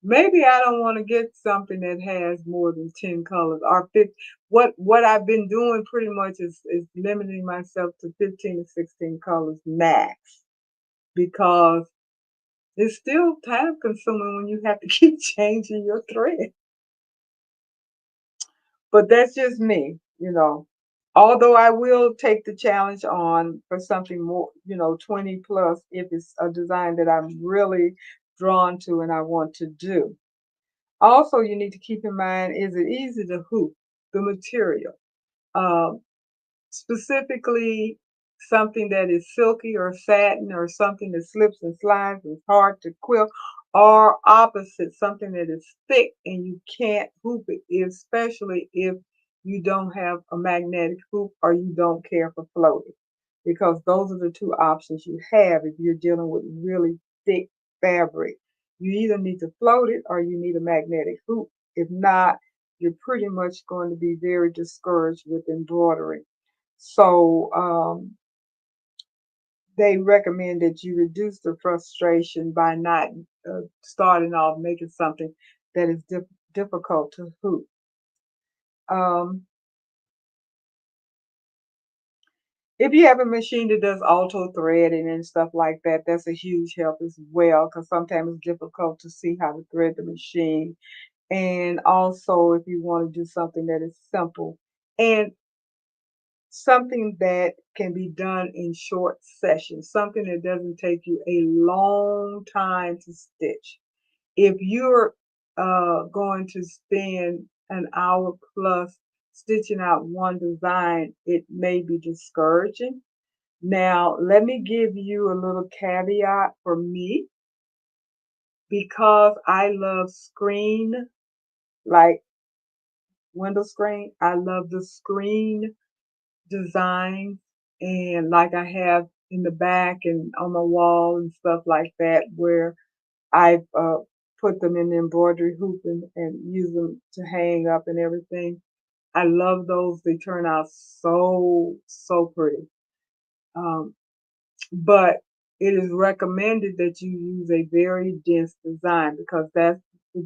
maybe I don't want to get something that has more than 10 colors or 50. What I've been doing pretty much is limiting myself to 15 to 16 colors max because it's still time consuming when you have to keep changing your thread. But that's just me. Although I will take the challenge on for something more, 20 plus if it's a design that I'm really drawn to and I want to do. Also, you need to keep in mind, is it easy to hoop? The material. Um, Specifically something that is silky or satin or something that slips and slides and is hard to quilt, or opposite, something that is thick and you can't hoop it, especially if you don't have a magnetic hoop or you don't care for floating. Because those are the two options you have if you're dealing with really thick fabric. You either need to float it or you need a magnetic hoop. If not, you're pretty much going to be very discouraged with embroidery. So they recommend that you reduce the frustration by not starting off making something that is difficult to hoop. Um, if you have a machine that does auto threading and stuff like that, that's a huge help as well because sometimes it's difficult to see how to thread the machine. And also, if you want to do something that is simple and something that can be done in short sessions, something that doesn't take you a long time to stitch. If you're going to spend an hour plus stitching out one design, it may be discouraging. Now, let me give you a little caveat for me because I love screen, like window screen. I love the screen design and like I have in the back and on the wall and stuff like that where I've put them in the embroidery hoop and use them to hang up and everything. I love those. They turn out so, so pretty. Um, but it is recommended that you use a very dense design because the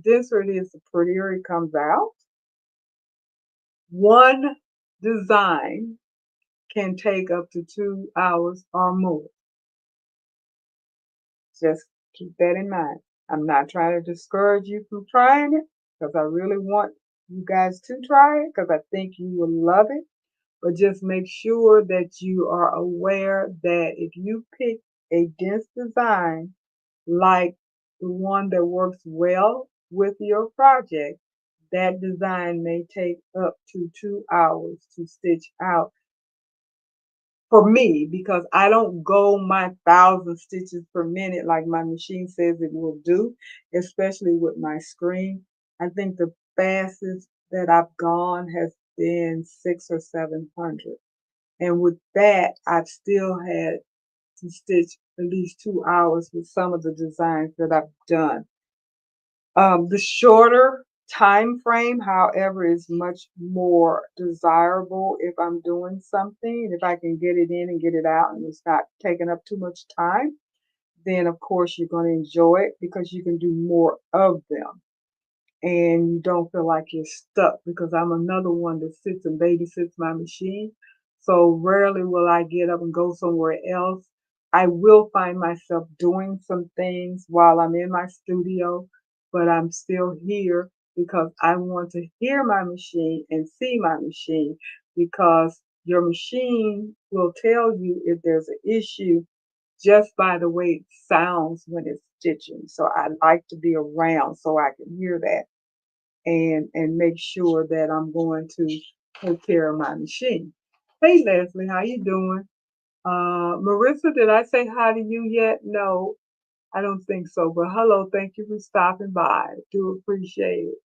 denser it is, the prettier it comes out. One design can take up to 2 hours or more. Just keep that in mind. I'm not trying to discourage you from trying it because I really want you guys to try it because I think you will love it. But just make sure that you are aware that if you pick a dense design like the one that works well with your project, that design may take up to 2 hours to stitch out for me because I don't go my 1,000 stitches per minute like my machine says it will do, especially with my screen. I think the fastest that I've gone has been 600 or 700. And with that, I've still had to stitch at least 2 hours with some of the designs that I've done. The shorter time frame, however, is much more desirable if I'm doing something. If I can get it in and get it out and it's not taking up too much time, then of course you're going to enjoy it because you can do more of them and you don't feel like you're stuck because I'm another one that sits and babysits my machine. So rarely will I get up and go somewhere else. I will find myself doing some things while I'm in my studio, but I'm still here because I want to hear my machine and see my machine because your machine will tell you if there's an issue just by the way it sounds when it's stitching. So I like to be around so I can hear that and make sure that I'm going to take care of my machine. Hey Leslie, how you doing? Marissa, did I say hi to you yet? No, I don't think so. But hello, thank you for stopping by. Do appreciate it.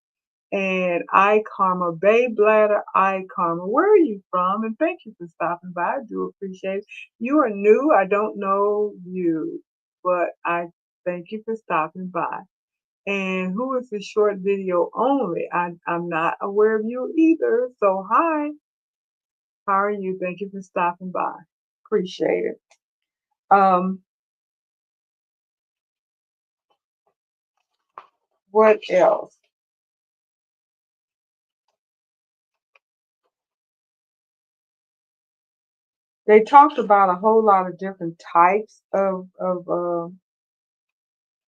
And I Karma Bay Bladder, I Karma, where are you from? And thank you for stopping by. I do appreciate it. You are new. I don't know you, but I thank you for stopping by. And who is the short video only? I'm not aware of you either. So hi, how are you? Thank you for stopping by. Appreciate it. Um, What else? They talked about a whole lot of different types of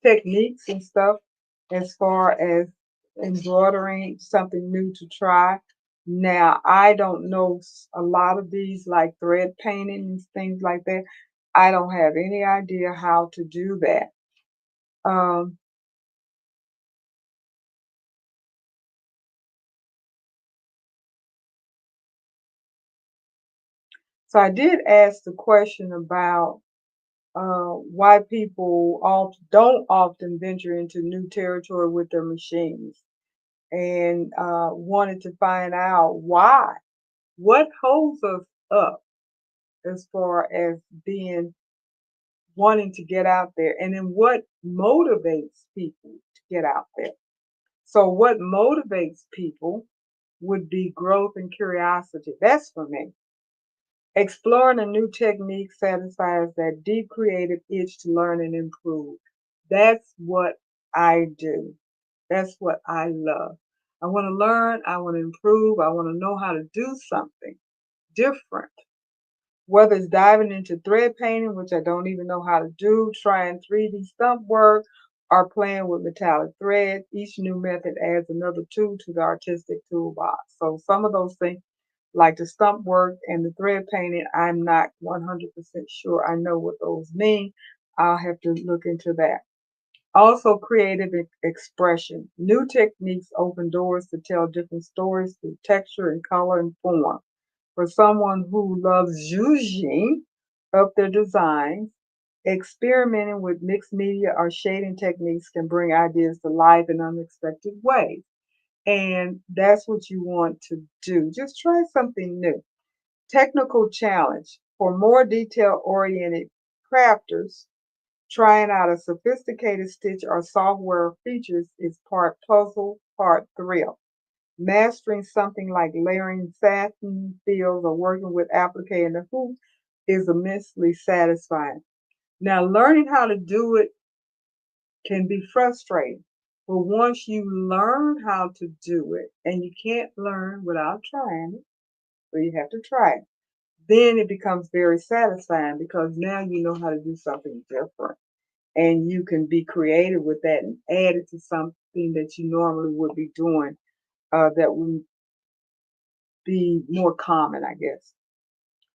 techniques and stuff as far as embroidering something new to try. Now, I don't know a lot of these like thread painting and things like that. I don't have any idea how to do that. Um, so I did ask the question about why people don't often venture into new territory with their machines, and wanted to find out why. What holds us up as far as being wanting to get out there, and then what motivates people to get out there. So, what motivates people would be growth and curiosity. That's for me. Exploring a new technique satisfies that deep creative itch to learn and improve. That's what I do. That's what I love. I want to learn, I want to improve, I want to know how to do something different. Whether it's diving into thread painting, which I don't even know how to do, trying 3D stump work, or playing with metallic thread, each new method adds another tool to the artistic toolbox. So some of those things, like the stump work and the thread painting, I'm not 100% sure I know what those mean. I'll have to look into that. Also, creative expression. New techniques open doors to tell different stories through texture and color and form. For someone who loves zhuzhing up their designs, experimenting with mixed media or shading techniques can bring ideas to life in unexpected ways. And that's what you want to do. Just try something new. Technical challenge. For more detail oriented crafters, trying out a sophisticated stitch or software features is part puzzle, part thrill. Mastering something like layering satin fields or working with applique and the hoop is immensely satisfying. Now, learning how to do it can be frustrating, but once you learn how to do it, and you can't learn without trying it, so you have to try it, then it becomes very satisfying because now you know how to do something different. And you can be creative with that and add it to something that you normally would be doing that would be more common, I guess.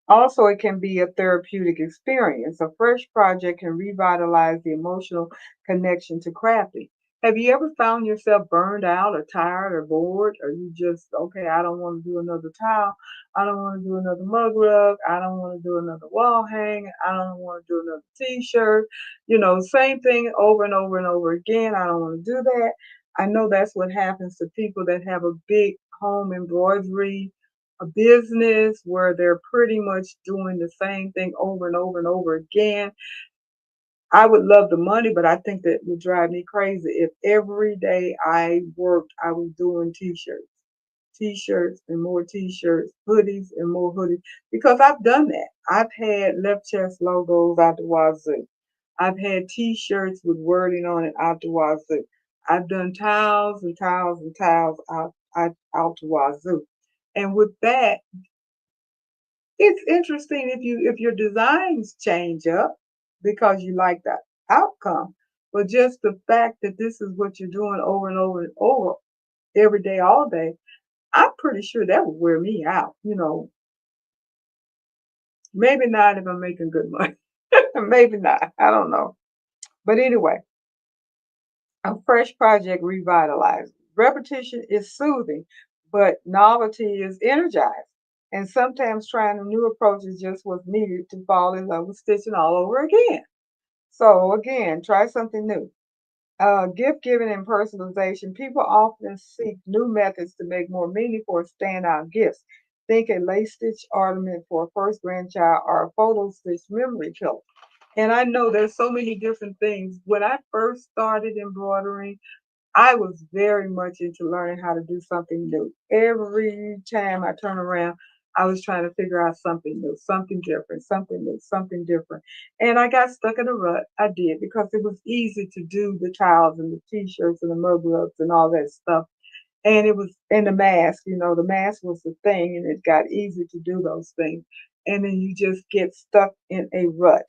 Also, it can be a therapeutic experience. A fresh project can revitalize the emotional connection to crafting. Have you ever found yourself burned out or tired or bored, or you just, okay, I don't want to do another towel. I don't want to do another mug rug. I don't want to do another wall hang. I don't want to do another t shirt. Same thing over and over and over again. I don't want to do that. I know that's what happens to people that have a big home embroidery a business where they're pretty much doing the same thing over and over and over again. I would love the money, but I think that would drive me crazy if every day I worked, I was doing t-shirts and more t-shirts, hoodies and more hoodies, because I've done that. I've had left chest logos out the wazoo. I've had t-shirts with wording on it out the wazoo. I've done towels and towels and towels out the wazoo. And with that, it's interesting if your designs change up because you like the outcome, but just the fact that this is what you're doing over and over and over every day, all day, I'm pretty sure that would wear me out. Maybe not if I'm making good money. Maybe not. I don't know. But anyway, a fresh project revitalized. Repetition is soothing, but novelty is energized. And sometimes trying a new approach is just what's needed to fall in love with stitching all over again. So again, try something new. Gift giving and personalization. People often seek new methods to make more meaningful or standout gifts. Think a lace stitch ornament for a first grandchild or a photo stitch memory pillow. And I know there's so many different things. When I first started embroidering, I was very much into learning how to do something new. Every time I turn around, I was trying to figure out something new, something different, something new, something different. And I got stuck in a rut. I did because it was easy to do the towels and the t-shirts and the mug rugs and all that stuff. And it was in the mask, the mask was the thing and it got easy to do those things. And then you just get stuck in a rut.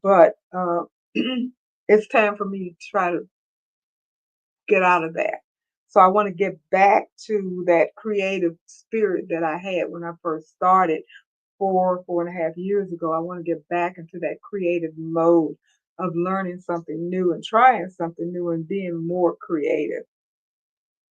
But it's time for me to try to get out of that. So I want to get back to that creative spirit that I had when I first started 4.5 years ago. I want to get back into that creative mode of learning something new and trying something new and being more creative.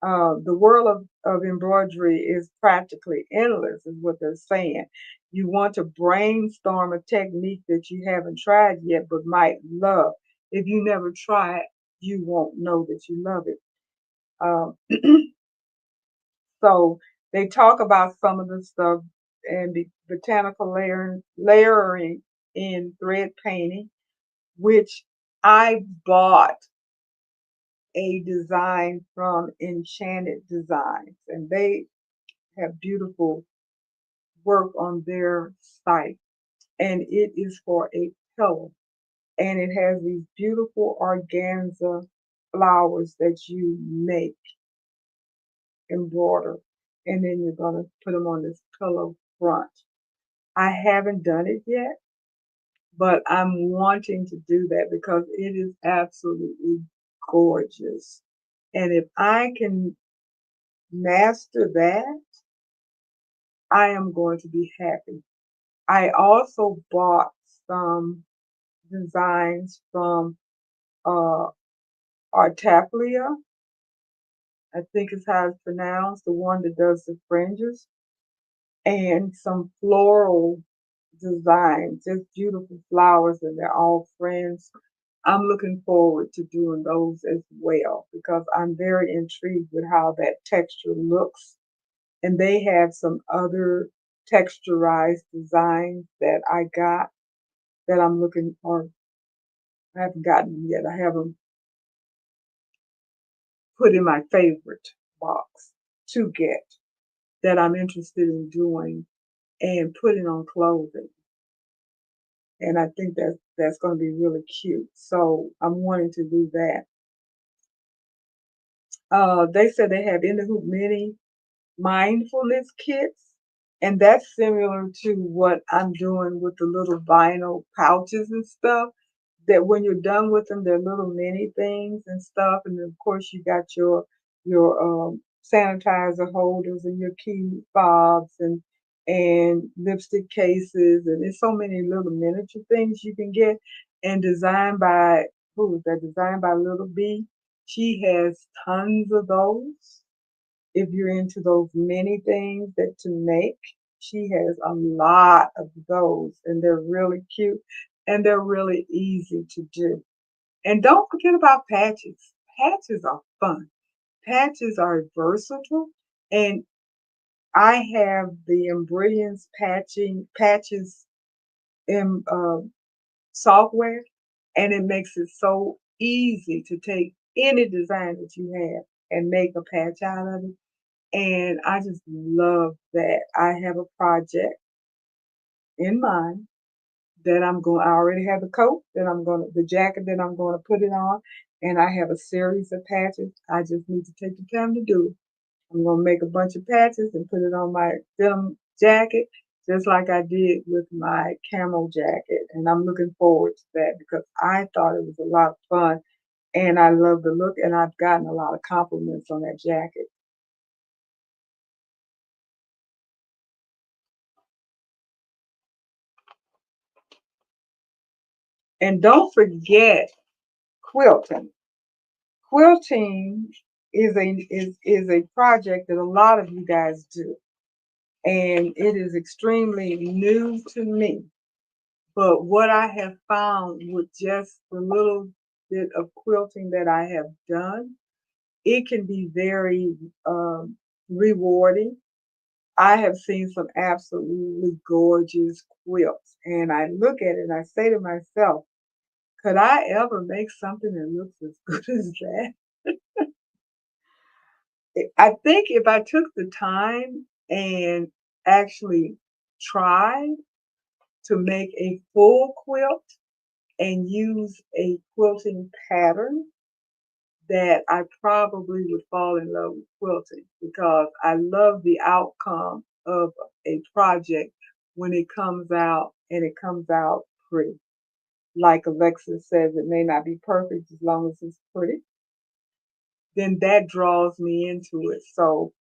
The world of embroidery is practically endless, is what they're saying. You want to brainstorm a technique that you haven't tried yet but might love. If you never try it, you won't know that you love it. Um, so they talk about some of the stuff and the botanical layering in thread painting, which I bought a design from Enchanted Designs, and they have beautiful work on their site. And it is for a pillow, and it has these beautiful organza flowers that you make embroider, and then you're gonna put them on this pillow front. I haven't done it yet, but I'm wanting to do that because it is absolutely gorgeous. And if I can master that, I am going to be happy. I also bought some designs from uh, Artaplia, I think is how it's pronounced, the one that does the fringes, and some floral designs, just beautiful flowers, and they're all friends. I'm looking forward to doing those as well because I'm very intrigued with how that texture looks. And they have some other texturized designs that I got that I'm looking or I haven't gotten them yet. I have them put in my favorite box to get that I'm interested in doing and putting on clothing. And I think that's going to be really cute. So I'm wanting to do that. They said they have in the hoop mini mindfulness kits, and that's similar to what I'm doing with the little vinyl pouches and stuff. That when you're done with them, they're little mini things and stuff, and then of course you got your sanitizer holders and your key fobs and lipstick cases, and there's so many little miniature things you can get. And designed by who is that? Designed by Little B. She has tons of those if you're into those many things that to make. She has a lot of those, and they're really cute and they're really easy to do. And don't forget about patches. Patches are fun. Patches are versatile, and I have the Embrilliance patches in software, and it makes it so easy to take any design that you have and make a patch out of it. And I just love that. I have a project in mind that I already have the coat that the jacket that I'm going to put it on. And I have a series of patches. I just need to take the time to do it. I'm going to make a bunch of patches and put it on my denim jacket, just like I did with my camel jacket. And I'm looking forward to that because I thought it was a lot of fun and I love the look and I've gotten a lot of compliments on that jacket. And don't forget quilting. Quilting is a project that a lot of you guys do, and it is extremely new to me. But what I have found with just the little bit of quilting that I have done, it can be very rewarding. I have seen some absolutely gorgeous quilts, and I look at it and I say to myself, could I ever make something that looks as good as that? I think if I took the time and actually tried to make a full quilt and use a quilting pattern, that I probably would fall in love with quilting because I love the outcome of a project when it comes out and it comes out pretty. Like Alexa says, it may not be perfect as long as it's pretty. Then that draws me into it. So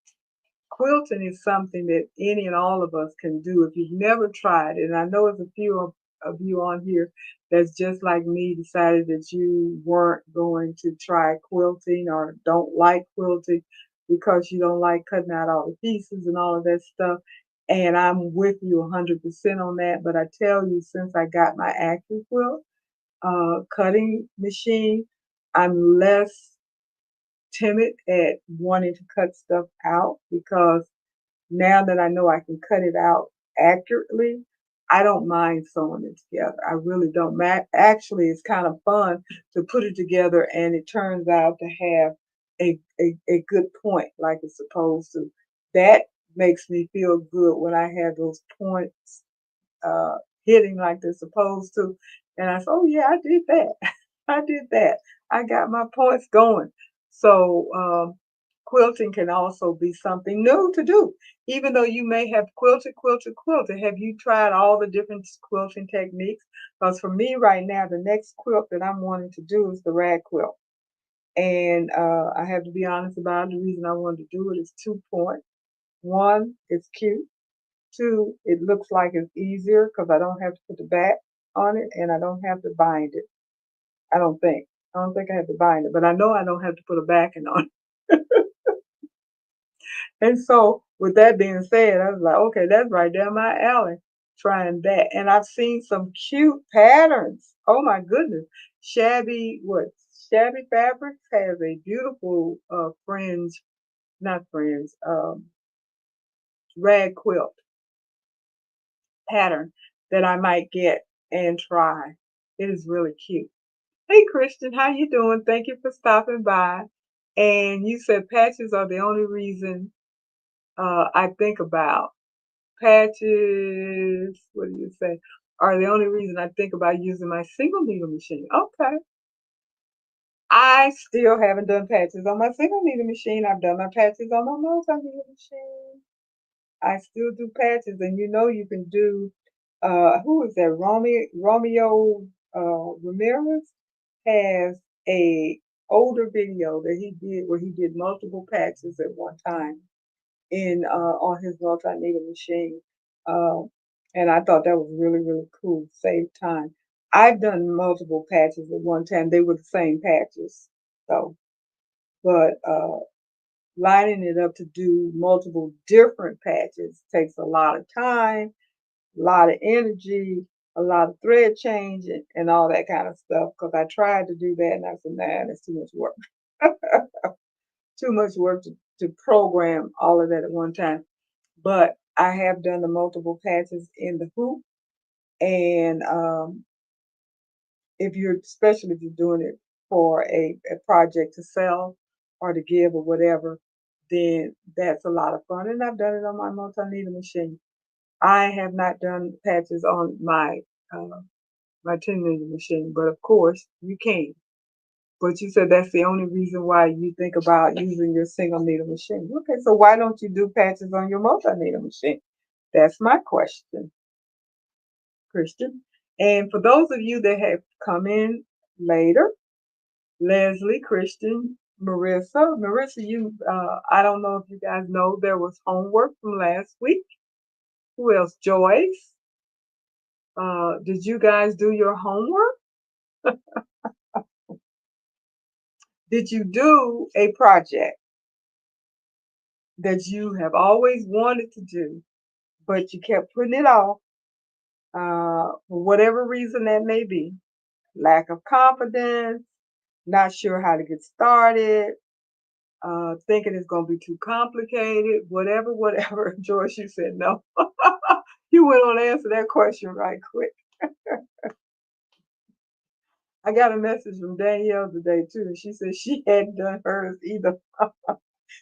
quilting is something that any and all of us can do. If you've never tried it, and I know there's a few of you on here that's just like me, decided that you weren't going to try quilting or don't like quilting because you don't like cutting out all the pieces and all of that stuff. And I'm with you 100% on that. But I tell you, since I got my active quilt cutting machine, I'm less timid at wanting to cut stuff out because now that I know I can cut it out accurately, I don't mind sewing it together. I really don't. Actually, it's kind of fun to put it together and it turns out to have a good point like it's supposed to. That makes me feel good when I have those points uh, hitting like they're supposed to. And I said, oh, yeah, I did that. I did that. I got my points going. So, quilting can also be something new to do. Even though you may have quilted, have you tried all the different quilting techniques? Because for me right now, the next quilt that I'm wanting to do is the rag quilt. And I have to be honest about it. The reason I wanted to do it is 2 points. One, it's cute. Two, it looks like it's easier because I don't have to put the back on it and I don't have to bind it. I don't think. I don't think I have to bind it, but I know I don't have to put a backing on it. And so, with that being said, I was like, okay, that's right down my alley, trying that. And I've seen some cute patterns. Oh my goodness. Shabby, what? Shabby Fabrics has a beautiful fringe, not fringe, rag quilt pattern that I might get and try. It is really cute. Hey Christian, how you doing? Thank you for stopping by. And you said patches are the only reason I think about patches. What do you say? Are the only reason I think about using my single needle machine. Okay. I still haven't done patches on my single needle machine. I've done my patches on my multi needle machine. I still do patches, and you know you can do. Who is that? Romeo Ramirez has a older video that he did where he did multiple patches at one time in on his multi-needle machine, uh, and I thought that was really cool. Save time. I've done multiple patches at one time. They were the same patches, so but lining it up to do multiple different patches takes a lot of time, a lot of energy, a lot of thread changing, and all that kind of stuff. Because I tried to do that, and I said, "Man, it's too much work. Too much work to program all of that at one time." But I have done the multiple patches in the hoop, and if you're, especially if you're doing it for a project to sell or to give or whatever, then that's a lot of fun. And I've done it on my multi-needle machine. I have not done patches on my 10 needle machine, but of course you can. But you said that's the only reason why you think about using your single needle machine. Okay, so why don't you do patches on your multi needle machine? That's my question, Christian. And for those of you that have come in later, Leslie, Christian, Marissa, you, I don't know if you guys know there was homework from last week. Who else? Joyce. Did you guys do your homework? Did you do a project that you have always wanted to do, but you kept putting it off for whatever reason that may be? Lack of confidence, not sure how to get started, thinking it's going to be too complicated, whatever. George, you said no. You went on to answer that question right quick. I got a message from Danielle today too, and she said she hadn't done hers either.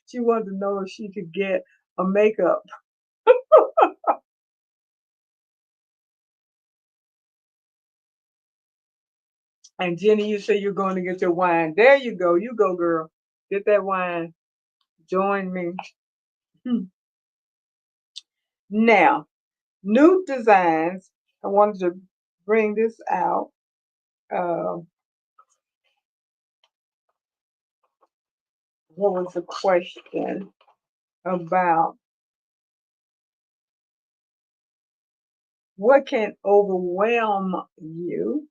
She wanted to know if she could get a makeup And Jenny, you say you're going to get your wine. There you go. You go, girl. Get that wine. Join me. Hmm. Now, new designs. I wanted to bring this out. Uh, what was the question about what can overwhelm you?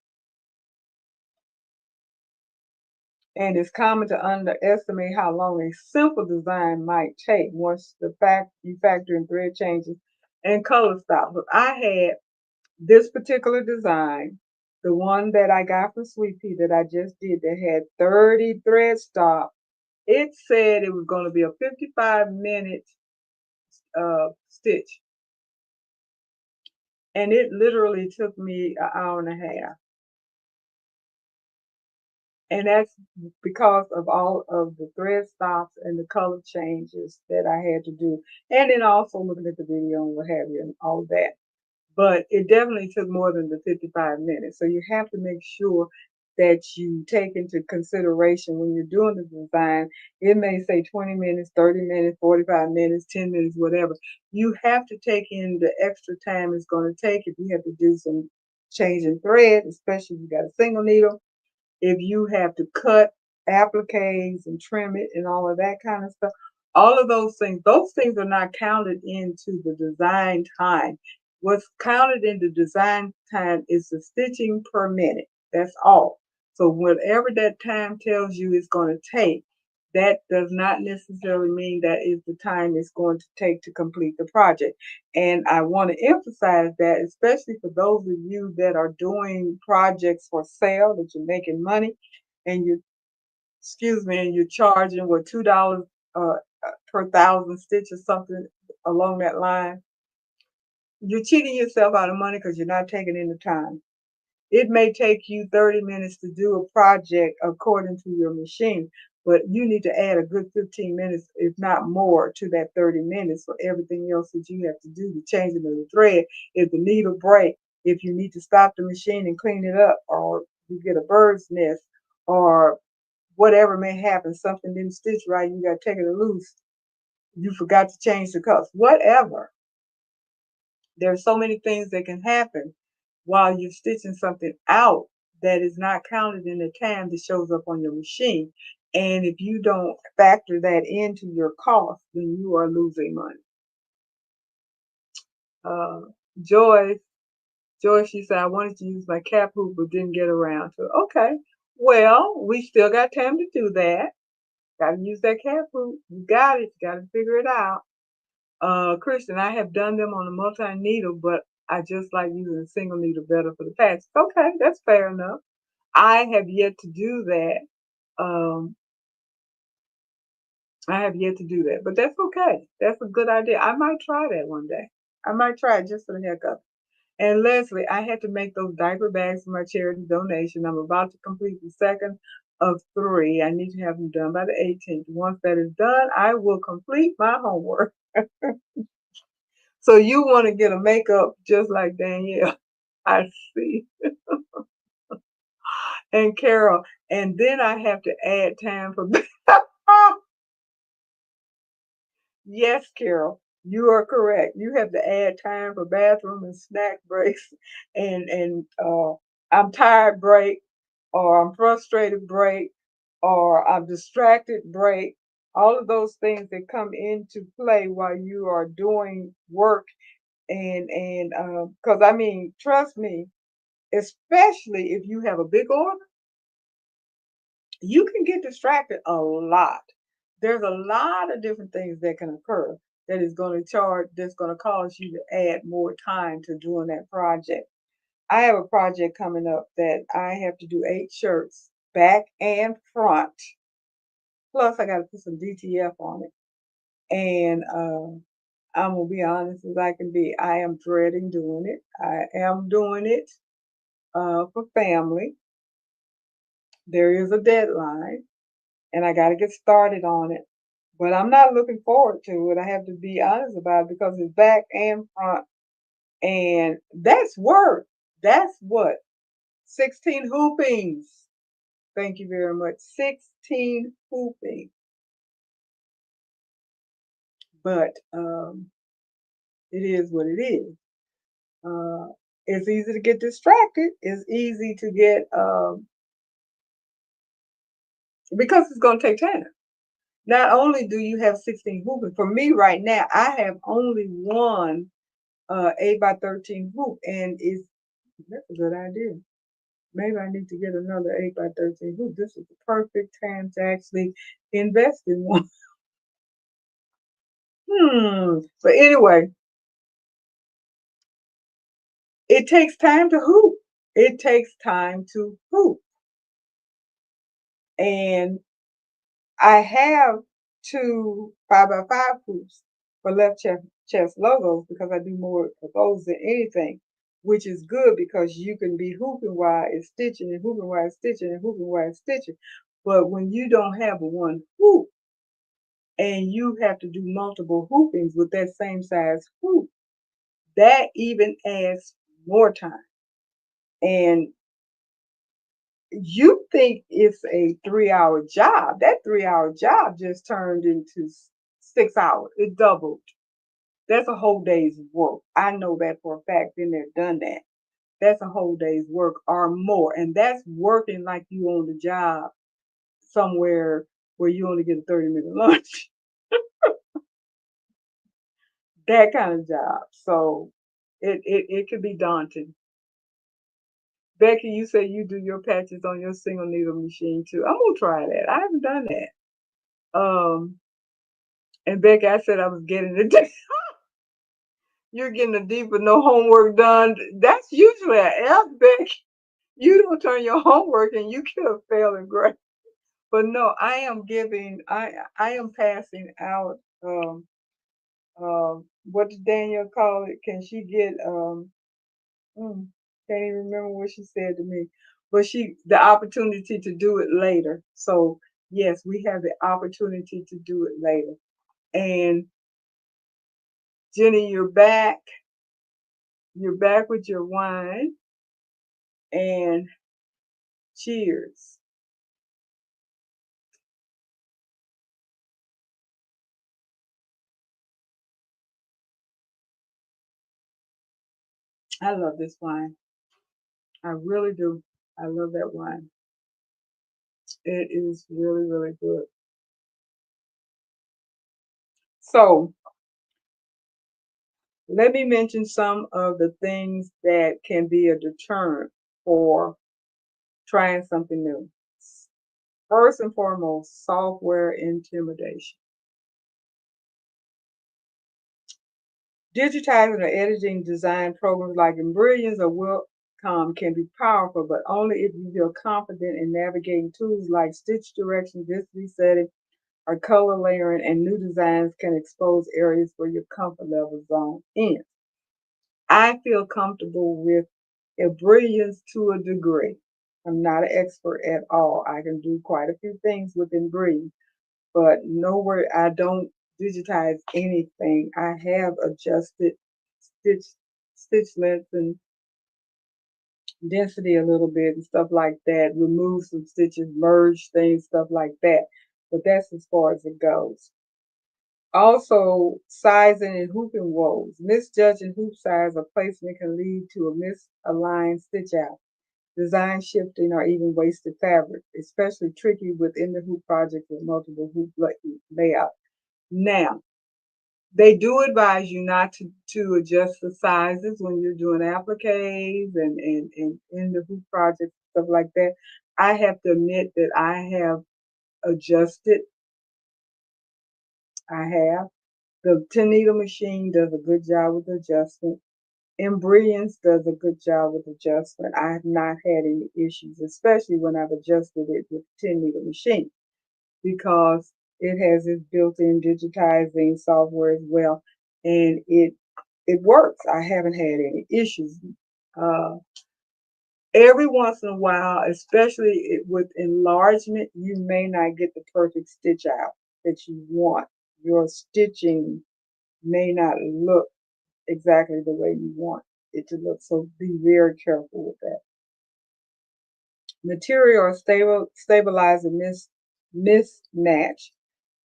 And it's common to underestimate how long a simple design might take once you factor in thread changes and color stops. But I had this particular design, the one that I got from Sweet Pea that I just did, that had 30 thread stops. It said it was going to be a 55-minute stitch, and it literally took me an hour and a half. And that's because of all of the thread stops and the color changes that I had to do. And then also looking at the video and what have you and all of that. But it definitely took more than the 55 minutes. So you have to make sure that you take into consideration when you're doing the design. It may say 20 minutes, 30 minutes, 45 minutes, 10 minutes, whatever. You have to take in the extra time it's going to take if you have to do some changing thread, especially if you got a single needle, if you have to cut appliques and trim it and all of that kind of stuff, all of those things are not counted into the design time. What's counted in the design time is the stitching per minute. That's all. So whatever that time tells you it's going to take, that does not necessarily mean that is the time it's going to take to complete the project. And I want to emphasize that, especially for those of you that are doing projects for sale, that you're making money and and you're charging what, $2 per thousand stitch or something along that line. You're cheating yourself out of money because you're not taking in the time. It may take you 30 minutes to do a project according to your machine, but you need to add a good 15 minutes, if not more, to that 30 minutes for everything else that you have to do, the changing of the thread, if the needle break, if you need to stop the machine and clean it up, or you get a bird's nest, or whatever may happen, something didn't stitch right, you got to take it loose, you forgot to change the cuffs, whatever. There's so many things that can happen while you're stitching something out that is not counted in the time that shows up on your machine. And if you don't factor that into your cost, then you are losing money. Uh, Joy, she said, I wanted to use my cap hoop, but didn't get around to it. Okay. Well, we still got time to do that. Got to use that cap hoop. You got it. You got to figure it out. Christian, I have done them on a multi-needle, but I just like using a single needle better for the patch. Okay, that's fair enough. I have yet to do that. Um, I have yet to do that, but that's okay. That's a good idea. I might try that one day. I might try it just for the heck of it. And Leslie, I had to make those diaper bags for my charity donation. I'm about to complete the second of 3. I need to have them done by the 18th. Once that is done, I will complete my homework. So you want to get a makeup just like Danielle. I see. And Carol. And then I have to add time for yes, Carol. You are correct. You have to add time for bathroom and snack breaks and I'm tired break, or I'm frustrated break, or I'm distracted break. All of those things that come into play while you are doing work, and because I mean, trust me, especially if you have a big order, you can get distracted a lot. There's a lot of different things that can occur that's going to cause you to add more time to doing that project. I have a project coming up that I have to do 8 shirts, back and front. Plus, I got to put some DTF on it. And I'm going to be honest as I can be. I am dreading doing it. I am doing it for family. There is a deadline, and I got to get started on it. But I'm not looking forward to it. I have to be honest about it because it's back and front. And that's work. That's what? 16 hoopings. Thank you very much. 16 hooping. But it is what it is. Uh, it's easy to get distracted. It's easy to get, because it's going to take time. Not only do you have 16 hooping, for me right now, I have only one 8 by 13 hoop, and that's a good idea. Maybe I need to get another 8 by 13 hoop. This is the perfect time to actually invest in one. But anyway, it takes time to hoop. It takes time to hoop. And I have two 5 by 5 hoops for left chest logos because I do more of those than anything, which is good because you can be hooping while it's stitching and hooping while it's stitching and hooping while it's stitching. But when you don't have one hoop and you have to do multiple hoopings with that same size hoop, that even adds more time. And you think it's a 3 hour job. That 3 hour job just turned into 6 hours. It doubled. That's a whole day's work. I know that for a fact. Been there, done that. That's a whole day's work or more. And that's working like you on the job somewhere where you only get a 30-minute lunch. That kind of job. So it could be daunting. Becky, you say you do your patches on your single needle machine too. I'm gonna try that. I haven't done that. And Becky, I said I was getting it. You're getting a D but no homework done. That's usually an F, Becky. You don't turn your homework and you get a failing grade. But no, I am passing out what did Daniel call it? Can she get can't even remember what she said to me. But the opportunity to do it later. So yes, we have the opportunity to do it later. And Jenny, you're back. You're back with your wine. And cheers. I love this wine. I really do. I love that wine. It is really, really good. So let me mention some of the things that can be a deterrent for trying something new. First and foremost, software intimidation. Digitizing or editing design programs like Embrilliance or Wilcom can be powerful, but only if you feel confident in navigating tools like stitch direction, density setting, or color layering, and new designs can expose areas where your comfort level zone ends. I feel comfortable with Embrilliance to a degree. I'm not an expert at all. I can do quite a few things with Embrilliance, but nowhere I don't digitize anything. I have adjusted stitch stitch length and density a little bit and stuff like that, remove some stitches, merge things, stuff like that. But that's as far as it goes. Also, sizing and hooping woes. Misjudging hoop size or placement can lead to a misaligned stitch out, design shifting, or even wasted fabric, especially tricky within the hoop project with multiple hoop layout. Now, they do advise you not to adjust the sizes when you're doing appliques and in the hoop project, stuff like that. I have to admit that I have adjusted. I have. The 10 needle machine does a good job with adjustment. Embrilliance does a good job with adjustment. I have not had any issues, especially when I've adjusted it with 10 needle machine because it has its built-in digitizing software as well, and it works. I haven't had any issues. Uh, every once in a while, especially with enlargement, you may not get the perfect stitch out. that you want. Your stitching may not look exactly the way you want it to look. So be very careful with that. Material or stabilizer mismatch.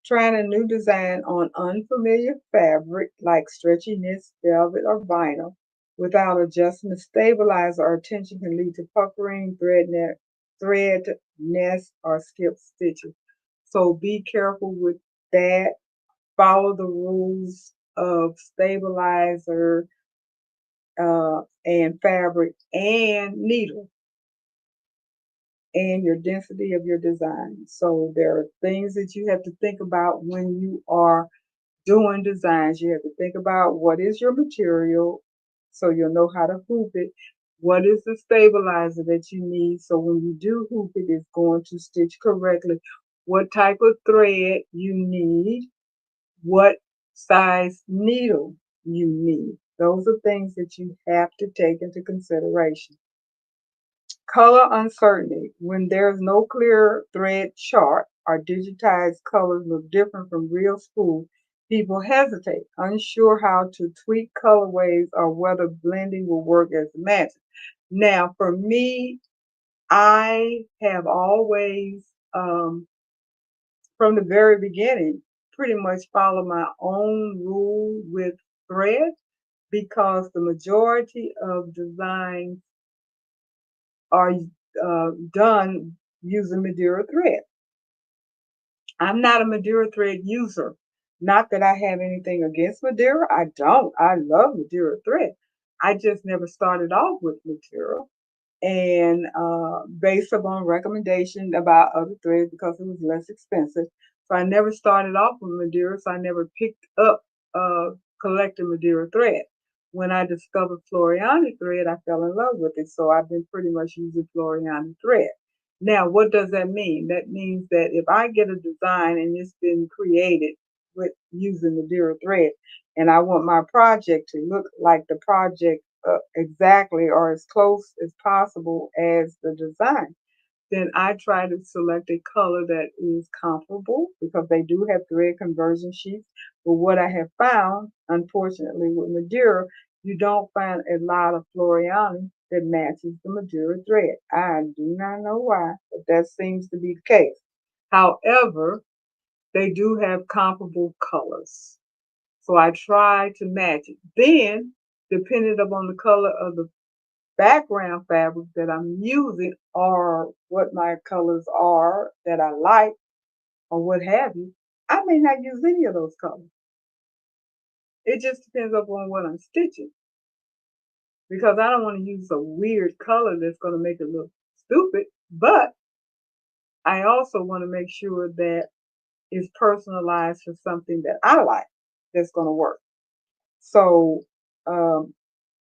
Trying a new design on unfamiliar fabric like stretchy knits, velvet, or vinyl without adjusting the stabilizer or tension can lead to puckering, thread nest, or skip stitches. So be careful with that. Follow the rules of stabilizer and fabric and needle and your density of your design. So there are things that you have to think about when you are doing designs. You have to think about what is your material so you'll know how to hoop it. What is the stabilizer that you need so when you do hoop it, it's going to stitch correctly. What type of thread you need, what size needle you need. Those are things that you have to take into consideration. Color uncertainty. When there's no clear thread chart or digitized colors look different from real spool, people hesitate, unsure how to tweak colorways or whether blending will work as magic. Now, for me, I have always, from the very beginning, pretty much followed my own rule with thread because the majority of designs are done using Madeira thread. I'm not a Madeira thread user. Not that I have anything against Madeira. I don't. I love Madeira thread. I just never started off with Madeira and based upon recommendation about other threads because it was less expensive. So I never started off with Madeira, so I never picked up collecting Madeira thread. When I discovered Floriani thread, I fell in love with it. So I've been pretty much using Floriani thread. Now, what does that mean? That means that if I get a design and it's been created with using Madeira thread, and I want my project to look like the project exactly or as close as possible as the design, then I try to select a color that is comparable because they do have thread conversion sheets. But what I have found, unfortunately, with Madeira, you don't find a lot of Floriani that matches the Madeira thread. I do not know why, but that seems to be the case. However, they do have comparable colors. So I try to match it. Then, depending upon the color of the background fabric that I'm using or what my colors are that I like or what have you, I may not use any of those colors. It just depends upon what I'm stitching because I don't want to use a weird color that's going to make it look stupid, but I also want to make sure that it's personalized for something that I like that's going to work. So um,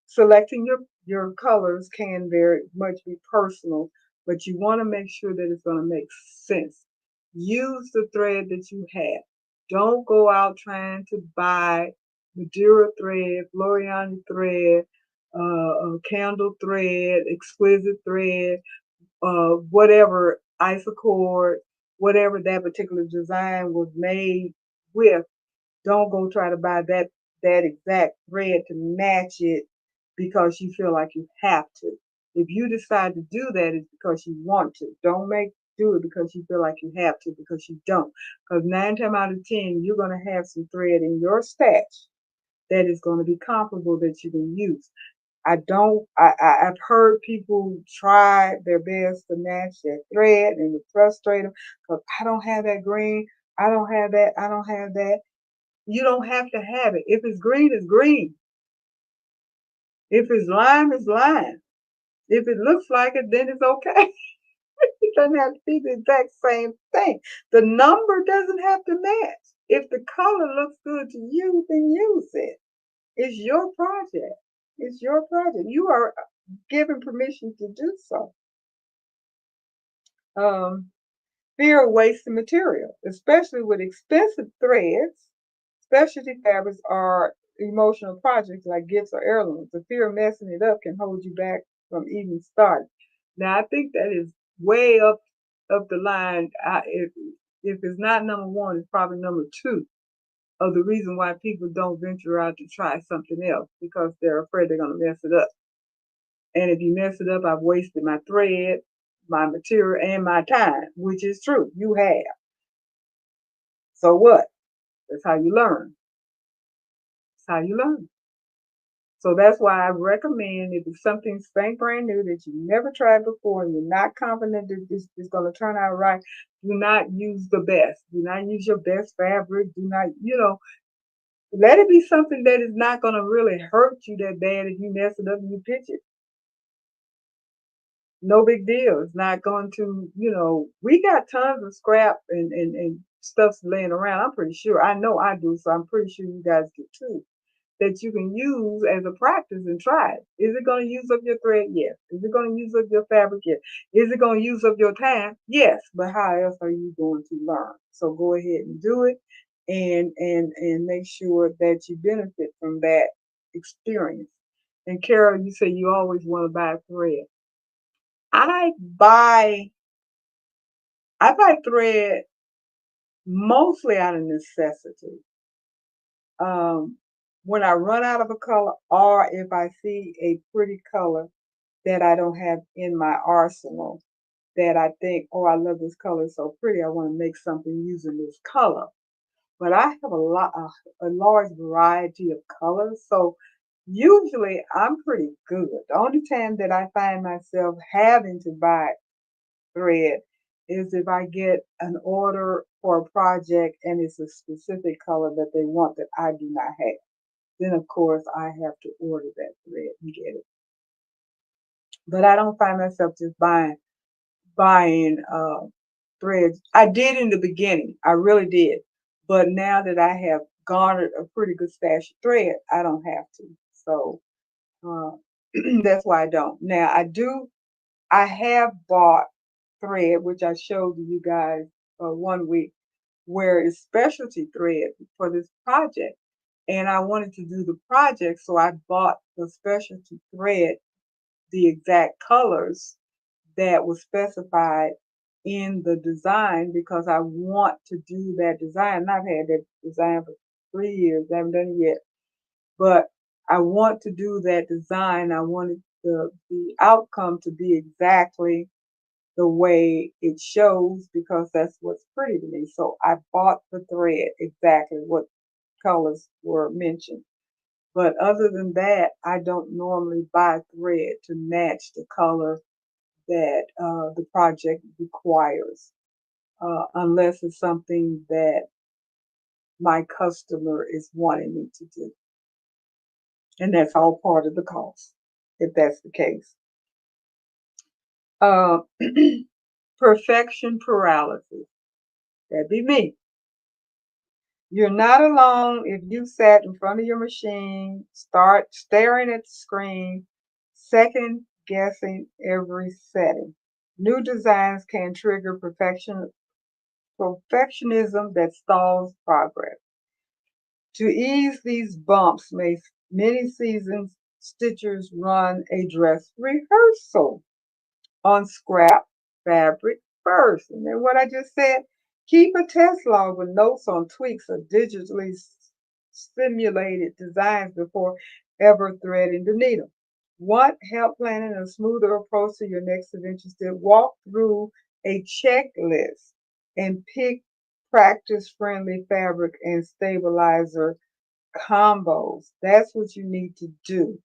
selecting your colors can very much be personal, but you want to make sure that it's going to make sense. Use the thread that you have. Don't go out trying to buy Madeira thread, Floriani thread, candle thread, exquisite thread, whatever isocord, whatever that particular design was made with. Don't go try to buy that exact thread to match it because you feel like you have to. If you decide to do that, it's because you want to. Don't do it because you feel like you have to because you don't. Because 9 times out of 10, you're going to have some thread in your stash that is going to be comparable that you can use. I've heard people try their best to match their thread and it frustrates them because I don't have that green, I don't have that, I don't have that. You don't have to have it. If it's green, it's green. If it's lime, it's lime. If it looks like it, then it's okay. It doesn't have to be the exact same thing. The number doesn't have to match. If the color looks good to you, then use it. It's your project. It's your project. You are given permission to do so. Um, Fear of wasting material, especially with expensive threads. Specialty fabrics are emotional projects like gifts or heirlooms. The fear of messing it up can hold you back from even starting. Now, I think that is way up the line. if it's not number one, it's probably number two of the reason why people don't venture out to try something else because they're afraid they're going to mess it up. And if you mess it up, I've wasted my thread, my material, and my time, which is true. You have. So what? That's how you learn. That's how you learn. So that's why I recommend if it's something spank brand new that you never tried before and you're not confident that this is going to turn out right, do not use the best. Do not use your best fabric. Do not, let it be something that is not going to really hurt you that bad if you mess it up and you pitch it. No big deal. It's not going to, we got tons of scrap and stuff laying around. I'm pretty sure. I know I do, so I'm pretty sure you guys do too. That you can use as a practice and try it. Is it going to use up your thread? Yes. Is it going to use up your fabric? Yes. Is it going to use up your time? Yes. But how else are you going to learn? So go ahead and do it and make sure that you benefit from that experience. And Carol, you say you always want to buy thread. I buy I buy thread mostly out of necessity. Um, when I run out of a color, or if I see a pretty color that I don't have in my arsenal, that I think, oh, I love this color, it's so pretty, I want to make something using this color. But I have a large variety of colors, so usually I'm pretty good. The only time that I find myself having to buy thread is if I get an order for a project and it's a specific color that they want that I do not have. Then of course I have to order that thread and get it. But I don't find myself just buying threads. I did in the beginning, I really did. But now that I have garnered a pretty good stash of thread, I don't have to. So uh, that's why I don't. Now I have bought thread, which I showed you guys one week, where it's specialty thread for this project. And I wanted to do the project, so I bought the specialty thread, the exact colors that was specified in the design because I want to do that design. And I've had that design for 3 years, I haven't done it yet. But I want to do that design. I wanted the outcome to be exactly the way it shows because that's what's pretty to me. So I bought the thread exactly what colors were mentioned. But other than that, I don't normally buy thread to match the color that the project requires, unless it's something that my customer is wanting me to do. And that's all part of the cost, if that's the case. Uh, perfection paralysis. That'd be me. You're not alone if you sat in front of your machine, start staring at the screen, second guessing every setting. New designs can trigger perfectionism that stalls progress. To ease these bumps, many seasoned stitchers run a dress rehearsal on scrap fabric first. And then what I just said, keep a test log with notes on tweaks or digitally simulated designs before ever threading the needle. Want help planning a smoother approach to your next adventure step? Walk through a checklist and pick practice-friendly fabric and stabilizer combos. That's what you need to do.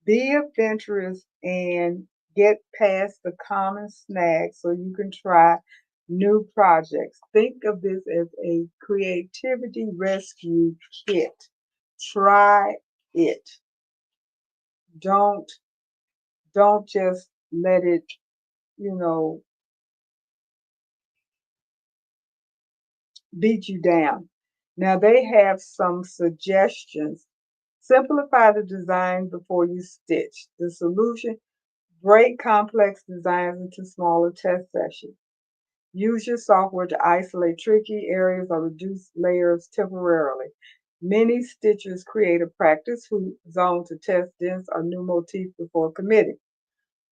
Be adventurous and get past the common snags so you can try new projects. Think of this as a creativity rescue kit. Try it. Don't don't just let it, you know, beat you down. Now they have some suggestions. Simplify the design before you stitch. The solution: break complex designs into smaller test sessions. Use your software to isolate tricky areas or reduce layers temporarily. Many stitchers create a practice zone to test dense or new motifs before committing.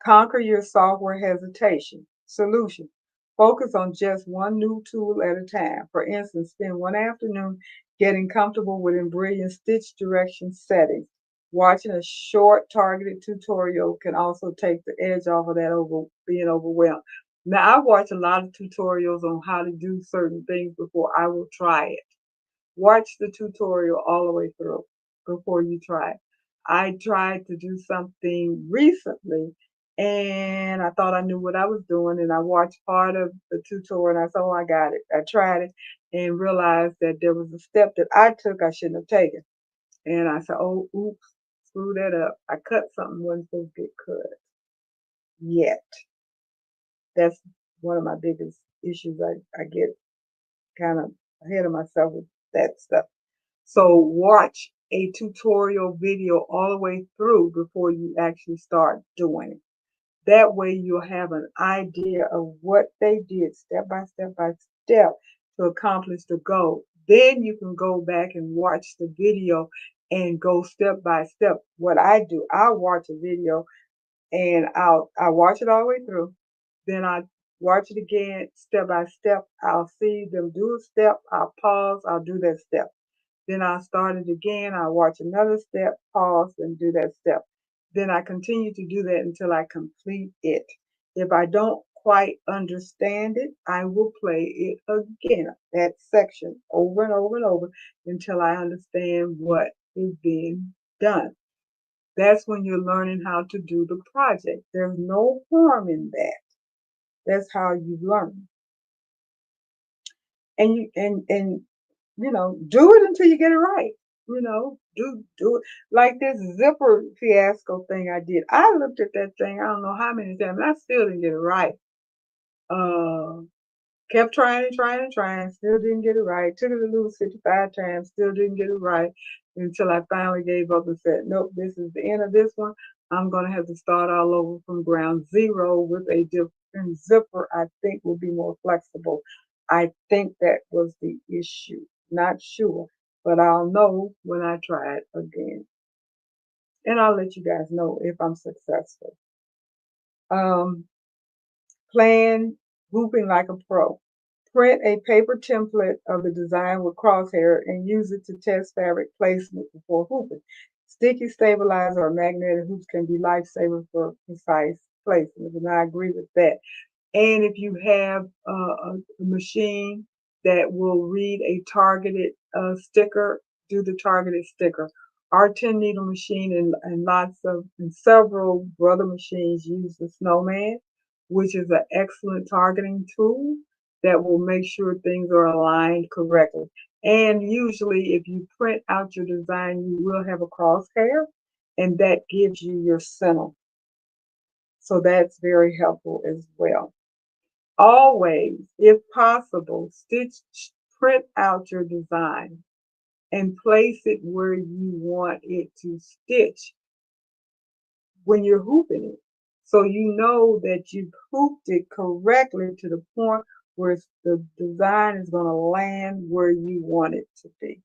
Conquer your software hesitation. Solution: Focus on just one new tool at a time. For instance, spend one afternoon getting comfortable with embroidering stitch direction settings. Watching a short targeted tutorial can also take the edge off of that being overwhelmed. Now, I watch a lot of tutorials on how to do certain things before I will try it. Watch the tutorial all the way through before you try it. I tried to do something recently and I thought I knew what I was doing, and I watched part of the tutorial and I said, oh, I got it. I tried it and realized that there was a step that I took I shouldn't have taken. And I said, oh, oops, screw that up. I cut something wasn't supposed to get cut yet. That's one of my biggest issues. I get kind of ahead of myself with that stuff. So watch a tutorial video all the way through before you actually start doing it. That way you'll have an idea of what they did step by step to accomplish the goal. Then you can go back and watch the video and go step by step. What I do, I'll watch a video and I watch it all the way through. Then I watch it again step by step. I'll see them do a step, I'll pause, I'll do that step. Then I'll start it again. I'll watch another step, pause, and do that step. Then I continue to do that until I complete it. If I don't quite understand it, I will play it again, that section over and over and over until I understand what is being done. That's when you're learning how to do the project. There's no harm in that. That's how you learn. And do it until you get it right. Do it like this zipper fiasco thing I did. I looked at that thing, I don't know how many times, and I still didn't get it right. Uh, Kept trying, still didn't get it right. Took it a little 55 times, still didn't get it right until I finally gave up and said, nope, this is the end of this one. I'm going to have to start all over from ground zero with a different zipper I think will be more flexible. I think that was the issue. Not sure, but I'll know when I try it again. And I'll let you guys know if I'm successful. Plan hooping like a pro. Print a paper template of the design with crosshair and use it to test fabric placement before hooping. Sticky stabilizer or magnetic hoops can be lifesavers for precise placement, and I agree with that. And if you have a machine that will read a targeted sticker, do the targeted sticker. Our 10 needle machine and several brother machines use the snowman, which is an excellent targeting tool that will make sure things are aligned correctly. And usually if you print out your design, you will have a crosshair, and that gives you your center. So that's very helpful as well. Always, if possible, print out your design and place it where you want it to stitch when you're hooping it. So you know that you've hooped it correctly to the point where the design is going to land where you want it to be.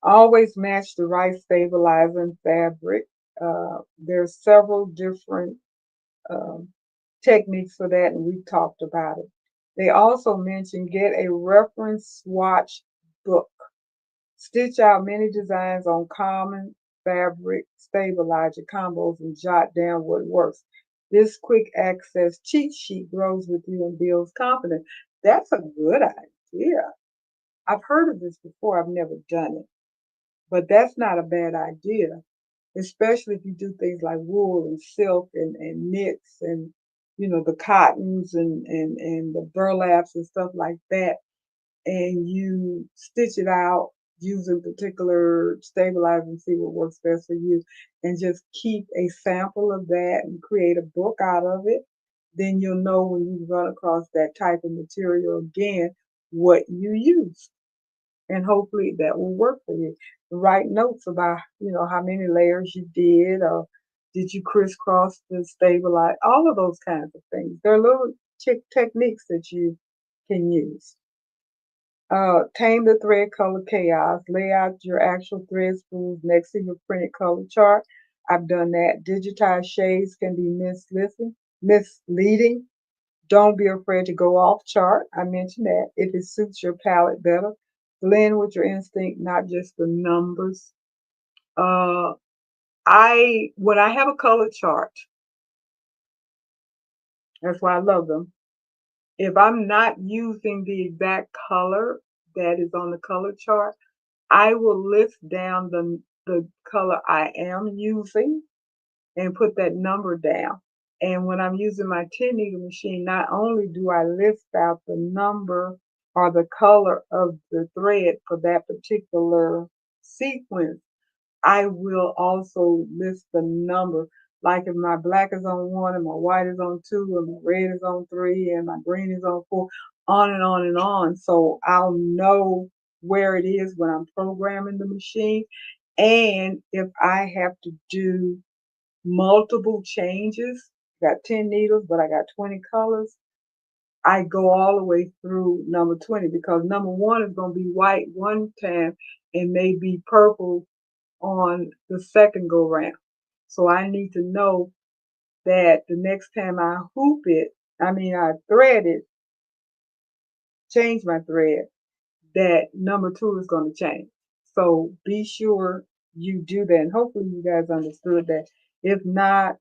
Always match the right stabilizer and fabric. There's several different techniques for that, and we've talked about it. They also mentioned get a reference swatch book. Stitch out many designs on common fabric stabilizer combos and jot down what works. This quick access cheat sheet grows with you and builds confidence. That's a good idea. I've heard of this before. I've never done it, but that's not a bad idea, especially if you do things like wool and silk and knits and the cottons and the burlaps and stuff like that, and you stitch it out using particular stabilizer and see what works best for you, and just keep a sample of that and create a book out of it. Then you'll know when you run across that type of material again what you use, and hopefully that will work for you. Write notes about how many layers you did, or did you crisscross the stabilize, all of those kinds of things. There are little techniques that you can use. Tame the thread color chaos. Lay out your actual thread spools next to your printed color chart. I've done that. Digitized shades can be misleading. Don't be afraid to go off chart. I mentioned that. If it suits your palette better, blend with your instinct, not just the numbers. Uh, when I have a color chart, that's why I love them. If I'm not using the exact color that is on the color chart, I will list down the color I am using and put that number down. And when I'm using my 10 needle machine, not only do I list out the number or the color of the thread for that particular sequence, I will also list the number. Like if my black is on 1 and my white is on 2 and my red is on 3 and my green is on 4, on and on and on. So I'll know where it is when I'm programming the machine. And if I have to do multiple changes, got 10 needles, but I got 20 colors, I go all the way through number 20 because number 1 is going to be white one time and may be purple on the second go round. So I need to know that the next time I I thread it, change my thread, that number 2 is going to change. So be sure you do that. And hopefully you guys understood that. If not,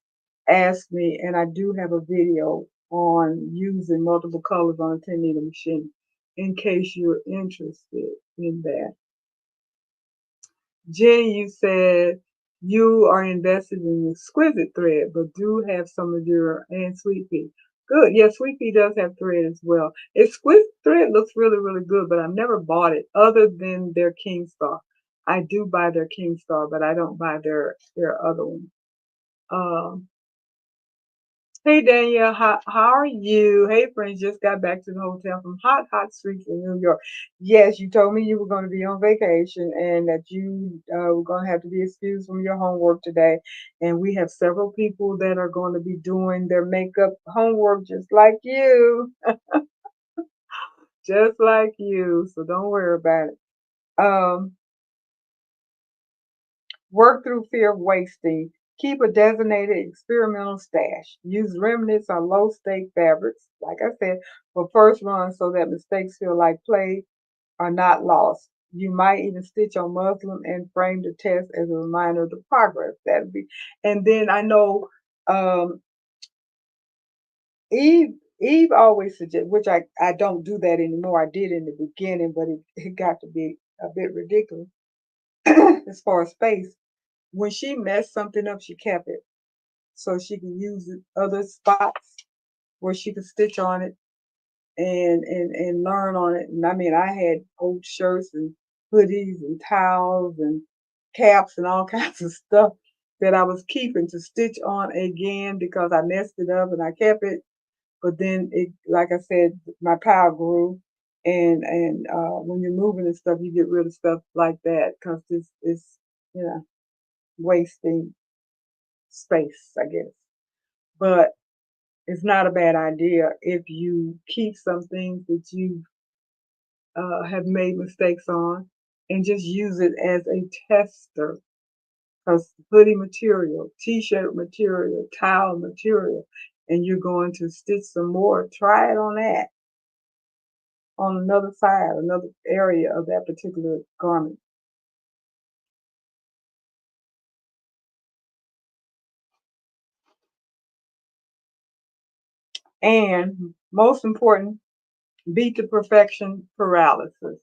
ask me. And I do have a video on using multiple colors on a 10 needle machine in case you're interested in that. Jenny, you said you are invested in exquisite thread, but do have some of your and Sweet Pea. Good. Yeah, Sweet Pea does have thread as well. Exquisite thread looks really, really good, but I've never bought it other than their King Star. I do buy their King Star, but I don't buy their other one. Um, Hey Danielle, how are you? Hey friends, just got back to the hotel from hot, hot streets in New York. Yes, you told me you were going to be on vacation and that you were going to have to be excused from your homework today. And we have several people that are going to be doing their makeup homework just like you, just like you. So don't worry about it. Um, Work through fear of wasting. Keep a designated experimental stash. Use remnants or low stake fabrics, like I said, for first runs so that mistakes feel like play are not lost. You might even stitch on muslin and frame the test as a reminder of the progress. That'd be, and then I know um, Eve always suggests, which I don't do that anymore. I did in the beginning, but it got to be a bit ridiculous as far as space. When she messed something up, she kept it so she can use it other spots where she could stitch on it and learn on it. And I mean, I had old shirts and hoodies and towels and caps and all kinds of stuff that I was keeping to stitch on again because I messed it up and I kept it. But then it, like I said, my power grew. And when you're moving and stuff, you get rid of stuff like that because this is, you know, wasting space, I guess. But it's not a bad idea if you keep some things that you have made mistakes on and just use it as a tester. Because hoodie material, t-shirt material, towel material, and you're going to stitch some more, try it on that, on another side, another area of that particular garment. And most important, beat the perfection paralysis.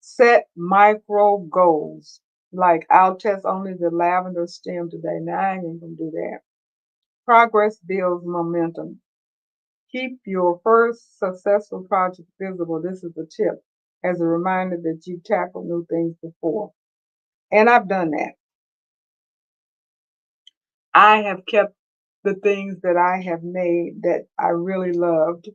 Set micro goals. Like I'll test only the lavender stem today. Now I ain't even gonna do that. Progress builds momentum. Keep your first successful project visible. This is a tip as a reminder that you tackled new things before. And I've done that. I have kept the things that I have made that I really loved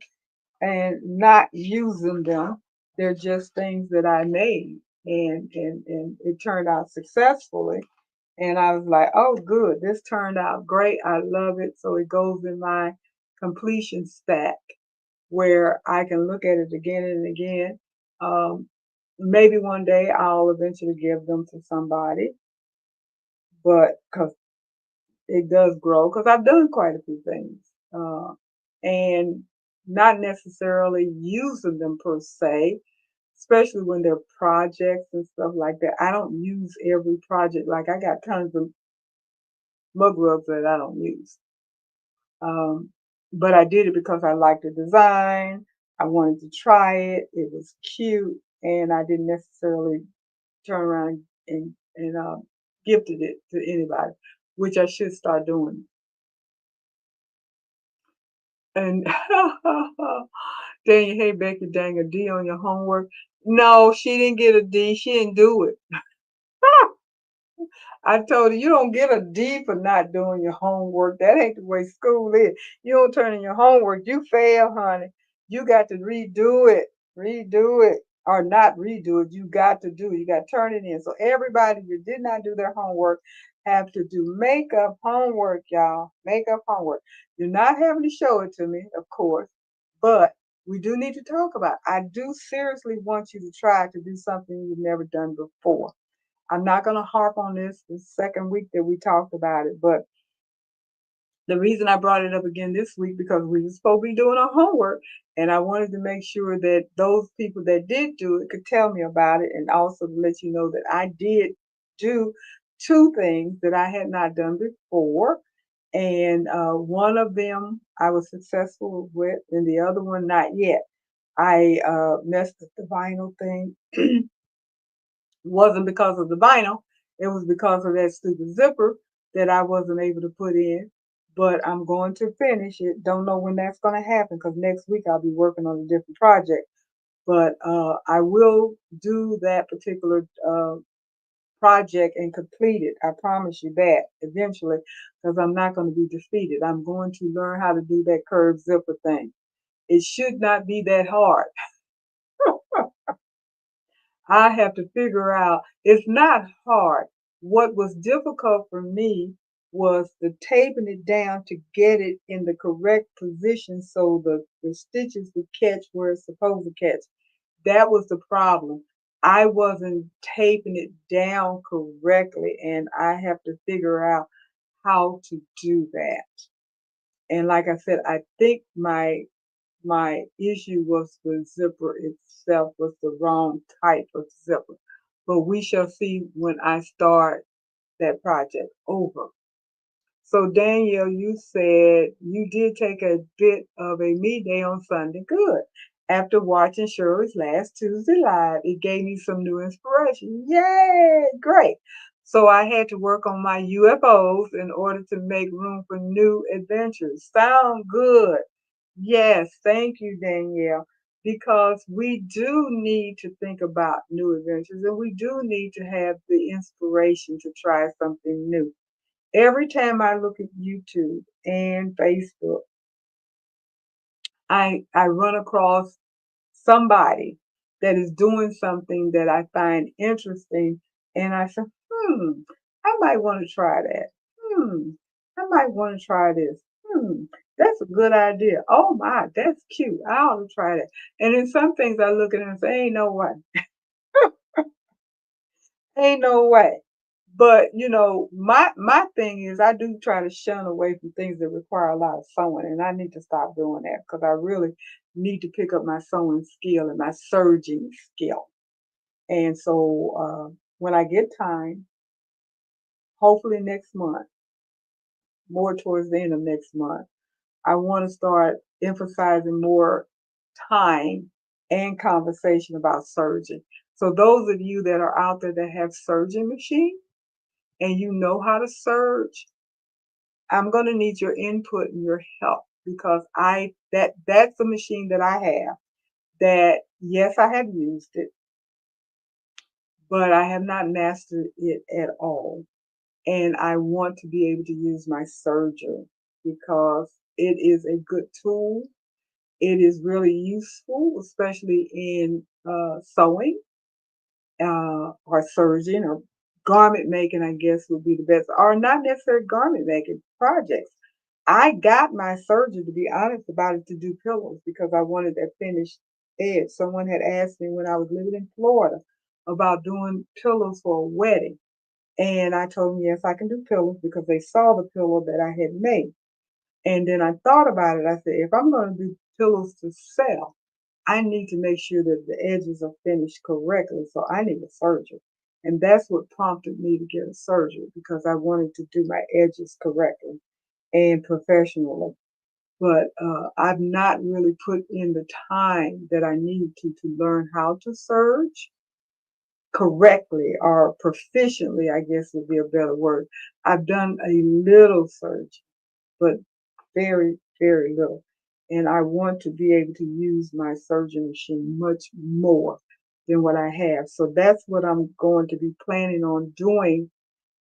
and not using them. They're just things that I made and it turned out successfully. And I was like, oh, good, this turned out great. I love it. So it goes in my completion stack where I can look at it again and again. Um, Maybe one day I'll eventually give them to somebody, but because it does grow because I've done quite a few things, and not necessarily using them per se, especially when they're projects and stuff like that. I don't use every project. Like I got tons of mug rubs that I don't use. Um, but I did it because I liked the design. I wanted to try it. It was cute, and I didn't necessarily turn around and gifted it to anybody, which I should start doing. And Daniel, hey Becky, dang a D on your homework. No, she didn't get a D. She didn't do it. I told her you don't get a D for not doing your homework. That ain't the way school is. You don't turn in your homework, you fail, honey. You got to redo it, or not redo it. You got to do it. You got to turn it in. So everybody who did not do their homework have to do makeup homework, y'all. Makeup homework. You're not having to show it to me, of course, but we do need to talk about it. I do seriously want you to try to do something you've never done before. I'm not going to harp on this the second week that we talked about it, but the reason I brought it up again this week because we were supposed to be doing our homework, and I wanted to make sure that those people that did do it could tell me about it, and also to let you know that I did do two things that I had not done before, and one of them I was successful with, and the other one not yet. I messed up the vinyl thing. Wasn't because of the vinyl. It was because of that stupid zipper that I wasn't able to put in. But I'm going to finish it. Don't know when that's going to happen because next week I'll be working on a different project. But I will do that particular project and complete it. I promise you that eventually because I'm not going to be defeated. I'm going to learn how to do that curved zipper thing. It should not be that hard. I have to figure out it's not hard. What was difficult for me was the taping it down to get it in the correct position so the stitches would catch where it's supposed to catch. That was the problem. I wasn't taping it down correctly, and I have to figure out how to do that. And like I said, I think my issue was the zipper itself was the wrong type of zipper. But we shall see when I start that project over. So Danielle, you said you did take a bit of a me day on Sunday. Good. After watching Shirley's last Tuesday live, it gave me some new inspiration. Yay! Great. So I had to work on my UFOs in order to make room for new adventures. Sound good. Yes, thank you, Danielle. Because we do need to think about new adventures and we do need to have the inspiration to try something new. Every time I look at YouTube and Facebook, I run across somebody that is doing something that I find interesting, and I say, I might want to try that. Hmm, I might want to try this. That's a good idea. Oh my, that's cute. I ought to try that. And then some things I look at and say, ain't no way. Ain't no way. But my thing is I do try to shun away from things that require a lot of sewing, and I need to stop doing that because I really need to pick up my sewing skill and my serging skill. And so when I get time, hopefully next month, more towards the end of next month, I want to start emphasizing more time and conversation about serging. So those of you that are out there that have serging machine and you know how to serge, I'm going to need your input and your help because that's a machine that I have that yes, I have used it, but I have not mastered it at all. And I want to be able to use my serger because it is a good tool. It is really useful, especially in sewing or serging or garment making, I guess would be the best, or not necessarily garment making projects. I got my surgeon, to be honest about it, to do pillows because I wanted that finished edge. Someone had asked me when I was living in Florida about doing pillows for a wedding. And I told them, yes, I can do pillows because they saw the pillow that I had made. And then I thought about it. I said, if I'm going to do pillows to sell, I need to make sure that the edges are finished correctly. So I need a surgeon. And that's what prompted me to get a surgeon because I wanted to do my edges correctly and professionally. But I've not really put in the time that I need to learn how to serge correctly or proficiently, I guess would be a better word. I've done a little surgery, but very, very little. And I want to be able to use my surgery machine much more than what I have. So that's what I'm going to be planning on doing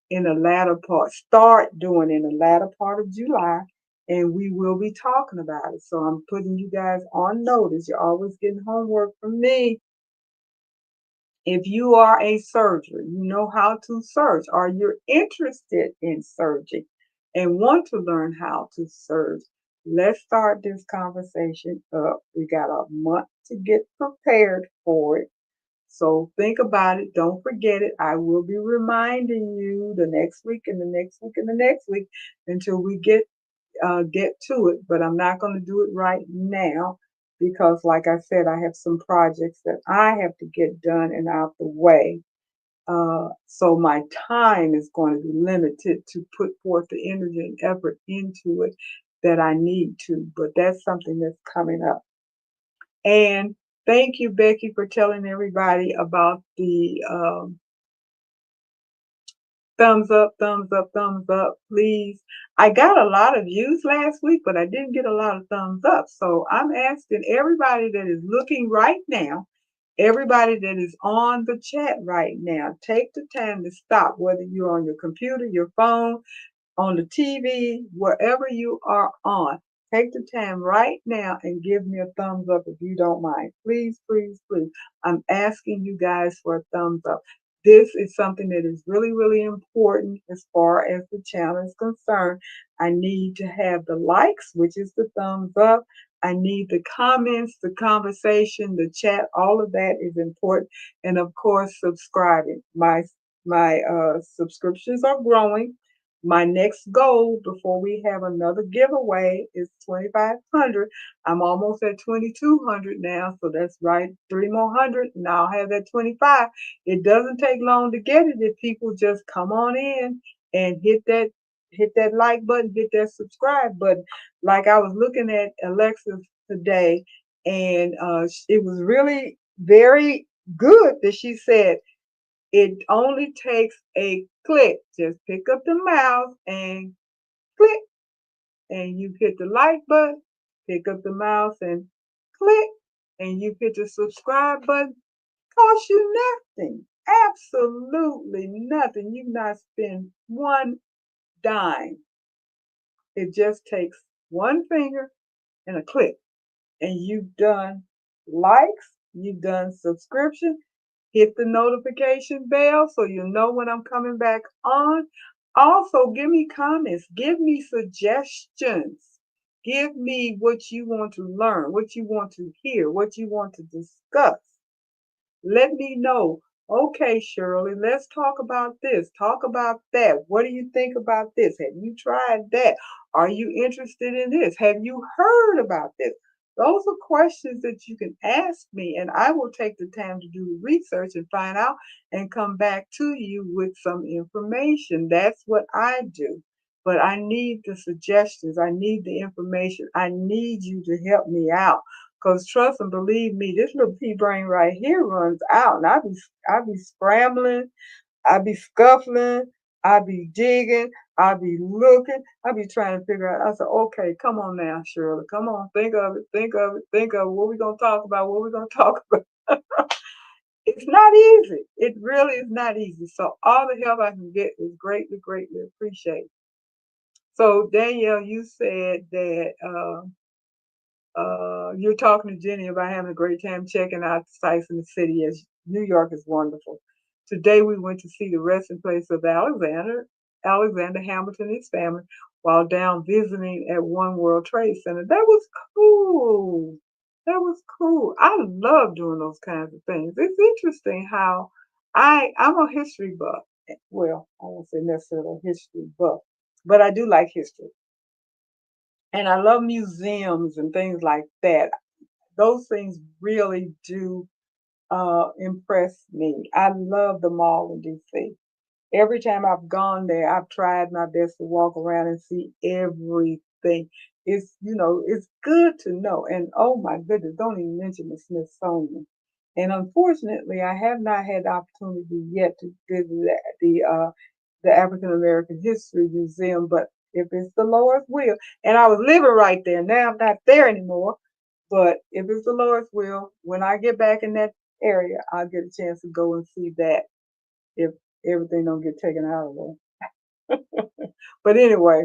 in the latter part, start doing in the latter part of July. And we will be talking about it. So I'm putting you guys on notice. You're always getting homework from me. If you are a surgeon, you know how to surge, or you're interested in surging and want to learn how to surge, let's start this conversation up. We got a month to get prepared for it. So think about it. Don't forget it. I will be reminding you the next week and the next week and the next week until we get to it, but I'm not going to do it right now because, like I said, I have some projects that I have to get done and out the way. So my time is going to be limited to put forth the energy and effort into it that I need to, but that's something that's coming up. And thank you, Becky, for telling everybody about the thumbs up, thumbs up, thumbs up, please. I got a lot of views last week, but I didn't get a lot of thumbs up. So I'm asking everybody that is looking right now, everybody that is on the chat right now, take the time to stop, whether you're on your computer, your phone, on the TV, wherever you are on. Take the time right now and give me a thumbs up if you don't mind. Please, please, please. I'm asking you guys for a thumbs up. This is something that is really, really important as far as the channel is concerned. I need to have the likes, which is the thumbs up. I need the comments, the conversation, the chat. All of that is important. And of course, subscribing. My subscriptions are growing. My next goal before we have another giveaway is 2,500. I'm almost at 2,200 now, so that's right, 3 more hundred, and I'll have that 25. It doesn't take long to get it if people just come on in and hit that like button, hit that subscribe button. Like I was looking at Alexis today, and it was really very good that she said it only takes a click. Just pick up the mouse and click, and you hit the like button. Pick up the mouse and click, and you hit the subscribe button. Cost you nothing. Absolutely nothing. You not spend one dime. It just takes one finger and a click, and you've done likes, you've done subscription. Hit the notification bell so you know when I'm coming back on. Also, give me comments, give me suggestions, give me what you want to learn, what you want to hear, what you want to discuss. Let me know. Okay, Shirley, let's talk about this. Talk about that. What do you think about this? Have you tried that? Are you interested in this? Have you heard about this? Those are questions that you can ask me, and I will take the time to do the research and find out and come back to you with some information. That's what I do. But I need the suggestions. I need the information. I need you to help me out. Cause trust and believe me, this little pea brain right here runs out, and I be scrambling, I be scuffling, I be digging, I be looking, I be trying to figure out. I said, okay, come on now, Shirley, come on, think of it, think of it, think of it. What we gonna talk about? What we gonna talk about? It's not easy. It really is not easy. So all the help I can get is greatly, greatly appreciated. So Danielle, you said that. You're talking to Jenny about having a great time checking out the sights in the city as New York is wonderful. Today we went to see the resting place of Alexander Hamilton and his family while down visiting at One World Trade Center. That was cool. That was cool. I love doing those kinds of things. It's interesting how I'm a history buff Well, I won't say necessarily a history buff, but I do like history. And I love museums and things like that. Those things really do impress me. I love the mall in DC. Every time I've gone there, I've tried my best to walk around and see everything. It's good to know. And oh my goodness, don't even mention the Smithsonian. And unfortunately, I have not had the opportunity yet to visit the African American History Museum. But if it's the Lord's will, and I was living right there, now I'm not there anymore. But if it's the Lord's will, when I get back in that area, I'll get a chance to go and see that if everything don't get taken out of there. But anyway,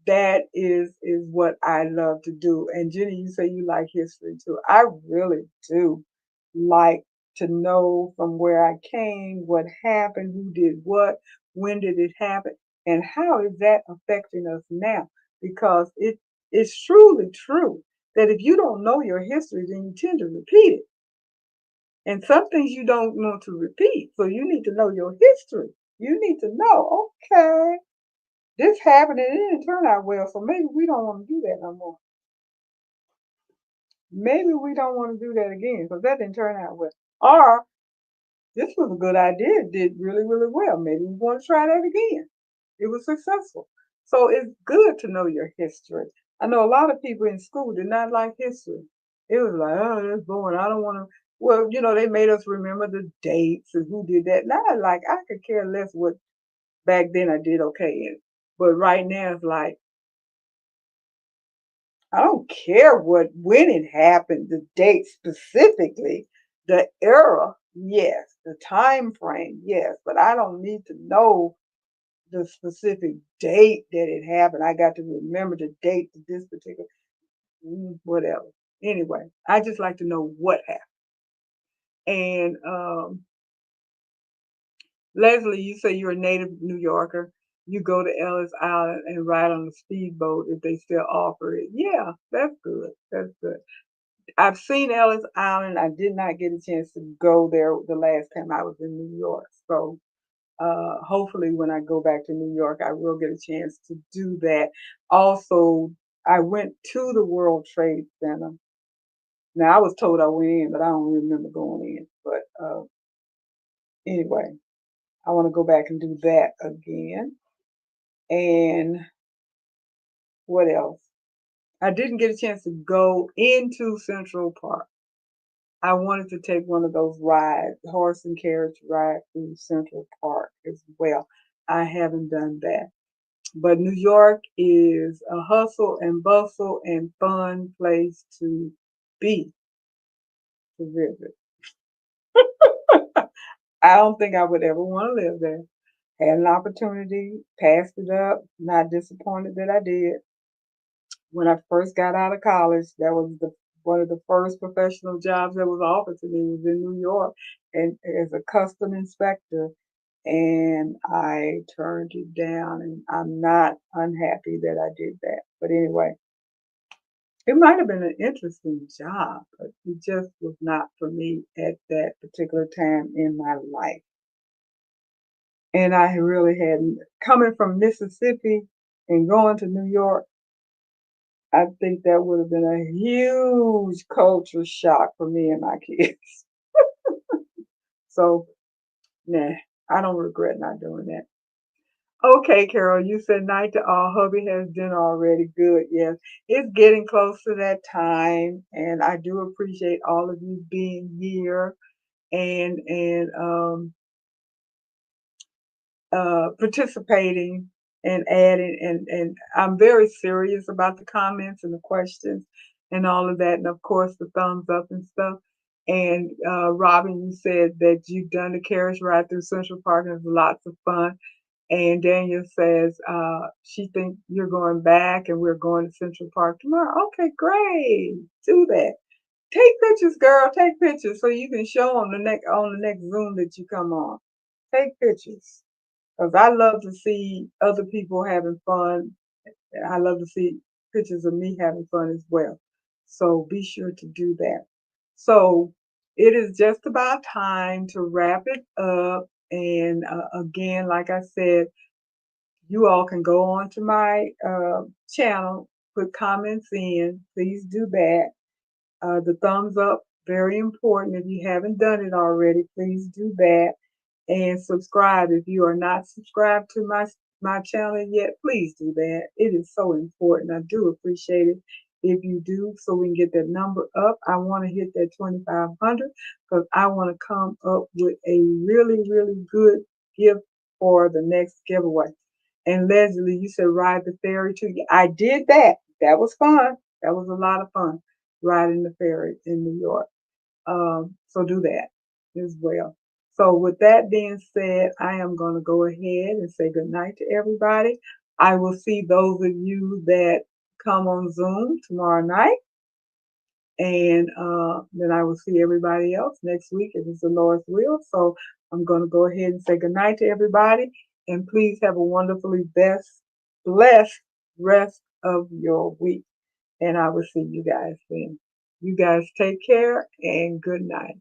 that is what I love to do. And Jenny, you say you like history too. I really do like to know from where I came, what happened, who did what, when did it happen, and how is that affecting us now? Because it's truly true that if you don't know your history, then you tend to repeat it. And some things you don't want to repeat. So you need to know your history. You need to know, okay, this happened and it didn't turn out well. So maybe we don't want to do that no more. Maybe we don't want to do that again because that didn't turn out well. Or this was a good idea. It did really, really well. Maybe we want to try that again. It was successful. So it's good to know your history. I know a lot of people in school did not like history. It was like, oh, that's boring. I don't want to. Well, they made us remember the dates and who did that. Now, like, I could care less what back then I did okay in. But right now, it's like, I don't care when it happened, the date specifically, the era, yes, the time frame, yes, but I don't need to know the specific date that it happened. I got to remember the date of this particular whatever. Anyway, I just like to know what happened. And Leslie, you say you're a native New Yorker. You go to Ellis Island and ride on the speedboat if they still offer it. Yeah, that's good. That's good. I've seen Ellis Island. I did not get a chance to go there the last time I was in New York. So hopefully when I go back to New York, I will get a chance to do that. Also, I went to the World Trade Center. Now I was told I went in, but I don't remember going in. But anyway, I want to go back and do that again. And what else? I didn't get a chance to go into Central Park. I wanted to take one of those rides, horse and carriage ride through Central Park as well. I haven't done that. But New York is a hustle and bustle and fun place to be, to visit. I don't think I would ever want to live there. Had an opportunity, passed it up, not disappointed that I did. When I first got out of college, that was one of the first professional jobs that was offered to me was in New York and as a custom inspector. And I turned it down and I'm not unhappy that I did that. But anyway, it might have been an interesting job, but it just was not for me at that particular time in my life. And I really hadn't coming from Mississippi and going to New York. I think that would have been a huge culture shock for me and my kids. So, nah, I don't regret not doing that. Okay, Carol, you said night to all. Hubby has dinner already. Good, yes. It's getting close to that time, and I do appreciate all of you being here and participating and adding and I'm very serious about the comments and the questions and all of that and of course the thumbs up and stuff. And Robin, you said that you've done the carriage ride through Central Park and it's lots of fun. And Daniel says she thinks you're going back and we're going to Central Park tomorrow. Okay, great. Do that. Take pictures, girl. Take pictures so you can show on the next Zoom that you come on. Take pictures. Because I love to see other people having fun. And I love to see pictures of me having fun as well. So be sure to do that. So it is just about time to wrap it up. And again, like I said, you all can go on to my channel, put comments in. Please do that. The thumbs up, very important. If you haven't done it already, please do that. And subscribe. If you are not subscribed to my channel yet, please do that. It is so important. I do appreciate it if you do, so we can get that number up. I want to hit that 2,500 because I want to come up with a really, really good gift for the next giveaway. And Leslie, you said ride the ferry too. I did that. That was fun. That was a lot of fun riding the ferry in New York. So do that as well. So with that being said, I am going to go ahead and say good night to everybody. I will see those of you that come on Zoom tomorrow night. And then I will see everybody else next week if it's the Lord's will. So I'm going to go ahead and say good night to everybody. And please have a wonderfully blessed rest of your week. And I will see you guys then. You guys take care and good night.